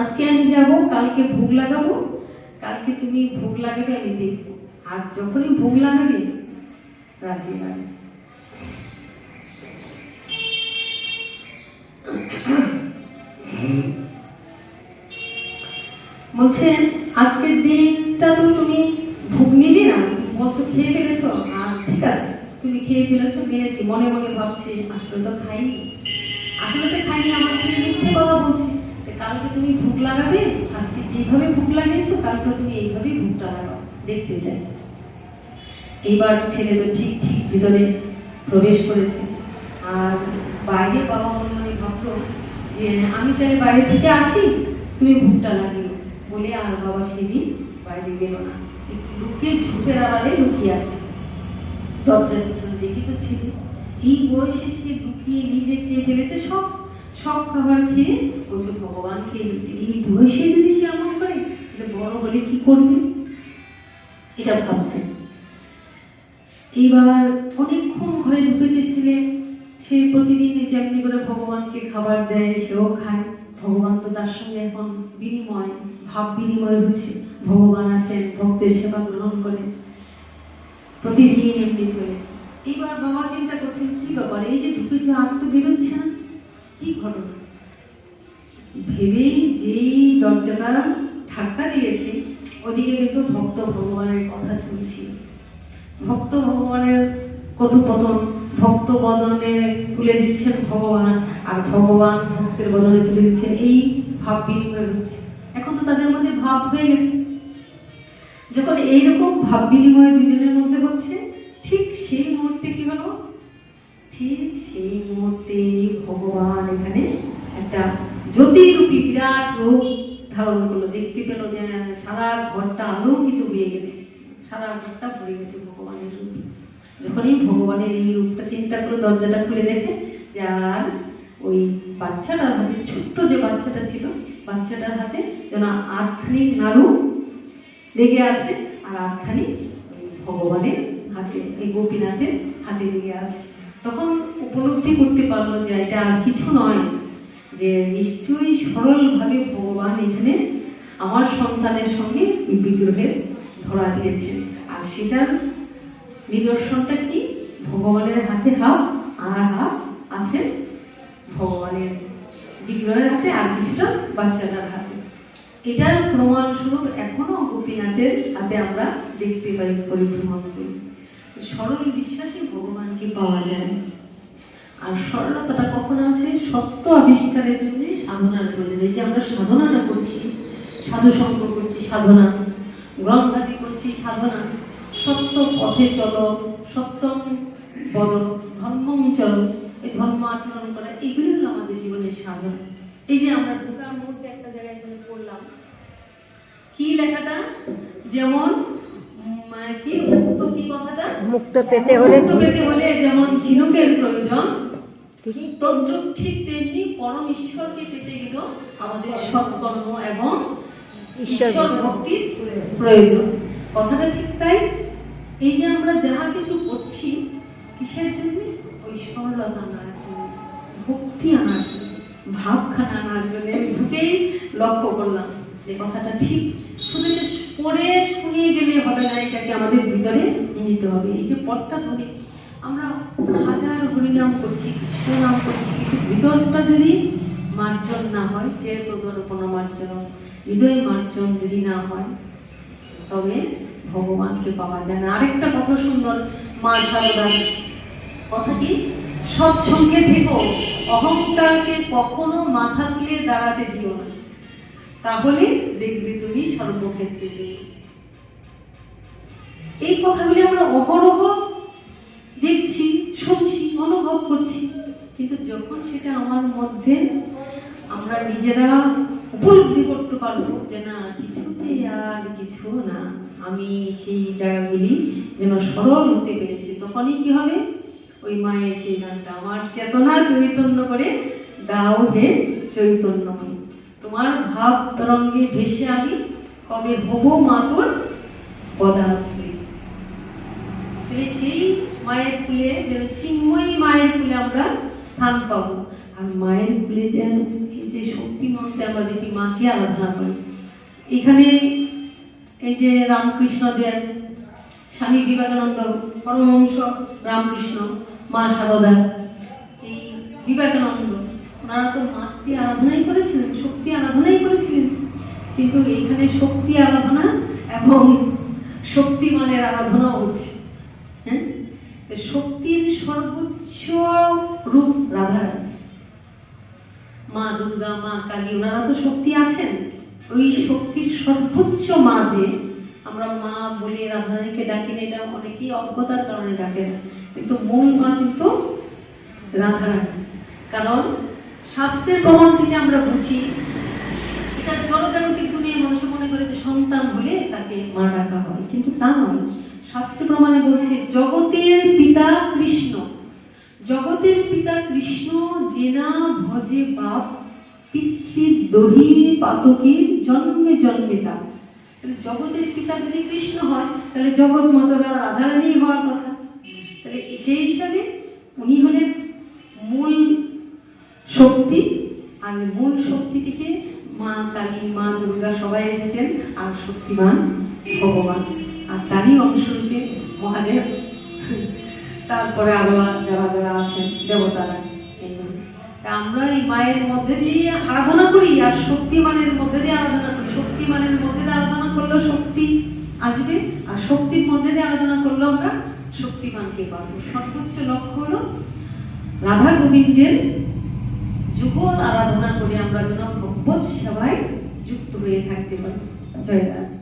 আজকে আমি যাব, কালকে ভোগ লাগাবো, কালকে তুমি ভোগ লাগাবে আমি দেখবো, আর যখনই ভোগ লাগাবে রাধে রাধে। বলছেন আজকের দিনটা তো তুমি ভোগ নিলে না, বলছো খেয়ে ফেলেছো, আর ঠিক আছে তুমি খেয়ে ফেলেছো মেনেছি, মনে মনে ভাবছি আসলে তো খাইনি, আমার ছেলে মিথ্যে কথা বলছি। কালকে তুমি ভোগ লাগাবে, আজকে যেভাবে ভোগ লাগিয়েছো কালকে তুমি এইভাবেই ভোগটা লাগাও, দেখতে চাই। এইবার ছেলে তো ঠিক ভিতরে প্রবেশ করেছে, আর বাইরে বাবা মনে মনে ভাবলো যে আমি তাহলে বাইরে থেকে আসি, তুমি ভোগটা লাগিও বলে, আর বাবা সেদিন বাইরে গেল না, লুকিয়ে ঝুঁকের আড়ালে লুকিয়ে আছে। দরজার পিছনে দেখি তো ছেলে এই বয়সে সে লুকিয়ে নিজে খেয়ে ফেলেছে, সব সব খাবার খেয়ে বলছে ভগবান খেয়ে ফেলছে। এই বয়সে যদি সে এমন করে তাহলে বড় হলে কি করবে, এটা ভাবছে। এইবার অনেকক্ষণ ঘরে ঢুকেছে ছেলে, সে প্রতিদিন যেমনি করে ভগবানকে খাবার দেয় সেও খায়। ভগবান তো তার সঙ্গে এখন বিনিময়, ভাব বিনিময় হচ্ছে, ভগবান আসেন ভক্তের সেবা গ্রহণ করে, প্রতিদিন এমনি চলে। এইবার বাবা চিন্তা করছেন কি ব্যাপার, এই যে ঢুকেছে আর তো বেরোচ্ছে না, কি ঘটনা। ভেবেই যেই দরজাটা ধাক্কা দিয়েছে ওদিকে কিন্তু ভক্ত ভগবানের কথা চলছিল, ভক্ত ভগবানের কথোপকথন, ভক্ত বদনে তুলে দিচ্ছেন ভগবান আর ভগবান ভক্তের বদনে তুলে দিচ্ছেন, এই ভাব বিনিময় হচ্ছে। এখন তো তাদের মধ্যে ভাব হয়ে গেছে। যখন এইরকম ভাব বিনিময় দুজনের মধ্যে হচ্ছে, ঠিক সেই মুহূর্তে কি হলো, ঠিক সেই মুহূর্তে ভগবান এখানে একটা জ্যোতিরূপী বিরাট রূপ ধারণ করলো। দেখতে পেল যে সারা ঘরটা আলোকিত হয়ে গেছে, সারা ঘরটা ভরে গেছে ভগবানের রূপ। যখনই ভগবানের এই রূপটা চিন্তা করে দরজাটা খুলে দেখে যে আর ওই বাচ্চাটার হাতে, ছোট্ট যে বাচ্চাটা ছিল, বাচ্চাটার হাতে যেন আধখানি নাড়ু লেগে আছে আর আধখানি ভগবানের হাতে, এই গোপীনাথের হাতে লেগে আছে। তখন উপলব্ধি করতে পারলো যে এটা আর কিছু নয়, যে নিশ্চয়ই সরলভাবে ভগবান এখানে আমার সন্তানের সঙ্গে এই বিগ্রহের ধরা দিয়েছেন। আর সেটার নিদর্শনটা কি, ভগবানের হাতে হাত আর হাত আছে ভগবানের বিগ্রহের হাতে আর কিছুটা বাচ্চাটার হাতে। এটার প্রমাণস্বরূপ এখনো গোপীনাথের হাতে আমরা দেখতে পাই পরিভ্রমণ করি। সরল বিশ্বাসে ভগবানকে পাওয়া যায়। আর সরলতাটা কখন আছে, সত্য আবিষ্কারের জন্য সাধনার প্রয়োজনে। যে আমরা সাধনাটা করছি, সাধু সঙ্গ করছি সাধনা, গ্রন্থাদি করছি সাধনা, সত্য পথে চলো, সত্যম বদ, ধর্মম চলো, এই ধর্ম আচরণ করা, এগুলো হলো আমাদের জীবনের সাধনা। এই যে আমরা ঢোকার মুহূর্তে একটা জায়গায় পড়লাম কি লেখাটা, যেমন কি মুক্ত, কি কথাটা, মুক্ত পেতে হলে যেমন ঝিনুকের প্রয়োজন, তদ্রূপ ঠিক তেমনি পরম ঈশ্বরকে পেতে গেল আমাদের সৎকর্ম এবং ঈশ্বর ভক্তির প্রয়োজন। কথাটা ঠিক তাই। এই যে আমরা যাহা কিছু করছি কিসের জন্য, ওই সরলতা আনার জন্য, ভক্তি আনার জন্য, ভাবখানা আনার জন্য। আমি ঢুকেই লক্ষ্য করলাম যে কথাটা ঠিক। শুধু পড়ে শুনিয়ে গেলে হবে না, এটাকে আমাদের ভিতরে নিতে হবে। এই যে পটটা ধরে আমরা হাজার হরিনাম করছি, কৃষ্ণনাম করছি, কিন্তু ভিতরটা যদি মার্জন না হয়, চেতদর্পণ মার্জন, হৃদয় মার্জন যদি না হয়, তবে ভগবানকে পাওয়া যায় না। আরেকটা কথা সুন্দর, মা শারদা কথা কি, সৎসঙ্গে থেকো, অহংকারকে কখনো মাথা তুলে দাঁড়াতে দিও না, তাহলে দেখবে তুমি সর্বক্ষেত্রে জয়ী। এই কথাগুলি আমরা অহরহ দেখছি, শুনছি, অনুভব করছি, কিন্তু যখন সেটা আমার মধ্যে আমরা নিজেরা উপলব্ধি করতে পারবো যে না, কিছুতে আর কিছু না, আমি সেই জায়গাগুলি যেন সরল হতে পেরেছি, তখনই কি হবে, ওই মায়ের সেই গানটা, আমার চেতনা চৈতন্য করে দাও হে চৈতন্যময়, তোমার ভাব তরঙ্গে ভেসে আমি কবে হব মাতুর পদাশ্রী। সেই মায়ের কুলে যেন চিন্ময়ী মায়ের কুলে আমরা স্থান পাবো। আর মায়ের কুলে যেন এই যে শক্তি মন্ত্রে আমরা দেখি মাকে আরাধনা করি। এখানে এই যে রামকৃষ্ণ দেব, স্বামী বিবেকানন্দ, পরমহংস রামকৃষ্ণ, মা শারদা, এই বিবেকানন্দ, ওনারা তো মাতৃ আরাধনাই করেছিলেন, শক্তি আরাধনাই করেছিলেন। কিন্তু এইখানে শক্তি আরাধনা এবং শক্তিমানের আরাধনাও হচ্ছে। হ্যাঁ, শক্তির সর্বোচ্চ রূপ রাধারানী, মা দুর্গা, মা কালী, ওনারা তো শক্তি আছেন। ওই শক্তির সর্বোচ্চ মা যে আমরা মা বলে রাধারানীকে ডাকি না, এটা অনেকেই অজ্ঞতার কারণে ডাকে না, কিন্তু মূল মা কিন্তু রাধারানী। কারণ শাস্ত্রের প্রমাণ থেকে আমরা বুঝি, এটা জড়জাগতিক দুনিয়ায় মানুষ মনে করে যে সন্তান হলে তাকে মা ডাকা হয়, কিন্তু তা নয়। শাস্ত্র প্রমাণে বলছে জগতের পিতা কৃষ্ণ, জগতের পিতা কৃষ্ণ জেনা ভজে বাপ পিতৃ দহি পাতকের জন্মে জন্মে তা। তাহলে জগতের পিতা যদি কৃষ্ণ হয় তাহলে জগৎ মাতারা রাধারানী হওয়ার কথা। তাহলে সেই হিসাবে উনি হলেন মূল শক্তি, আর মূল শক্তিটিকে মা কালী মা দুর্গা সবাই এসেছেন, আর শক্তিমান ভগবান, আর তারই অংশরূপে মহাদেব, তারপরে আরো যারা যারা আছেন দেবতারা। আমরা এই মায়ের মধ্যে দিয়ে আরাধনা করি আর শক্তিমানের মধ্যে দিয়ে আরাধনা করি। শক্তিমানের মধ্যে দিয়ে আরাধনা করলেও শক্তি আসবে, আর শক্তির মধ্যে দিয়ে আরাধনা করলেও আমরা শক্তিমানকে পাবো। সর্বোচ্চ লক্ষ্য হলো রাধা গোবিন্দের যুগল আরাধনা করে আমরা যেন ভগবত সেবায় যুক্ত হয়ে থাকতে পারি। জয় রাধা।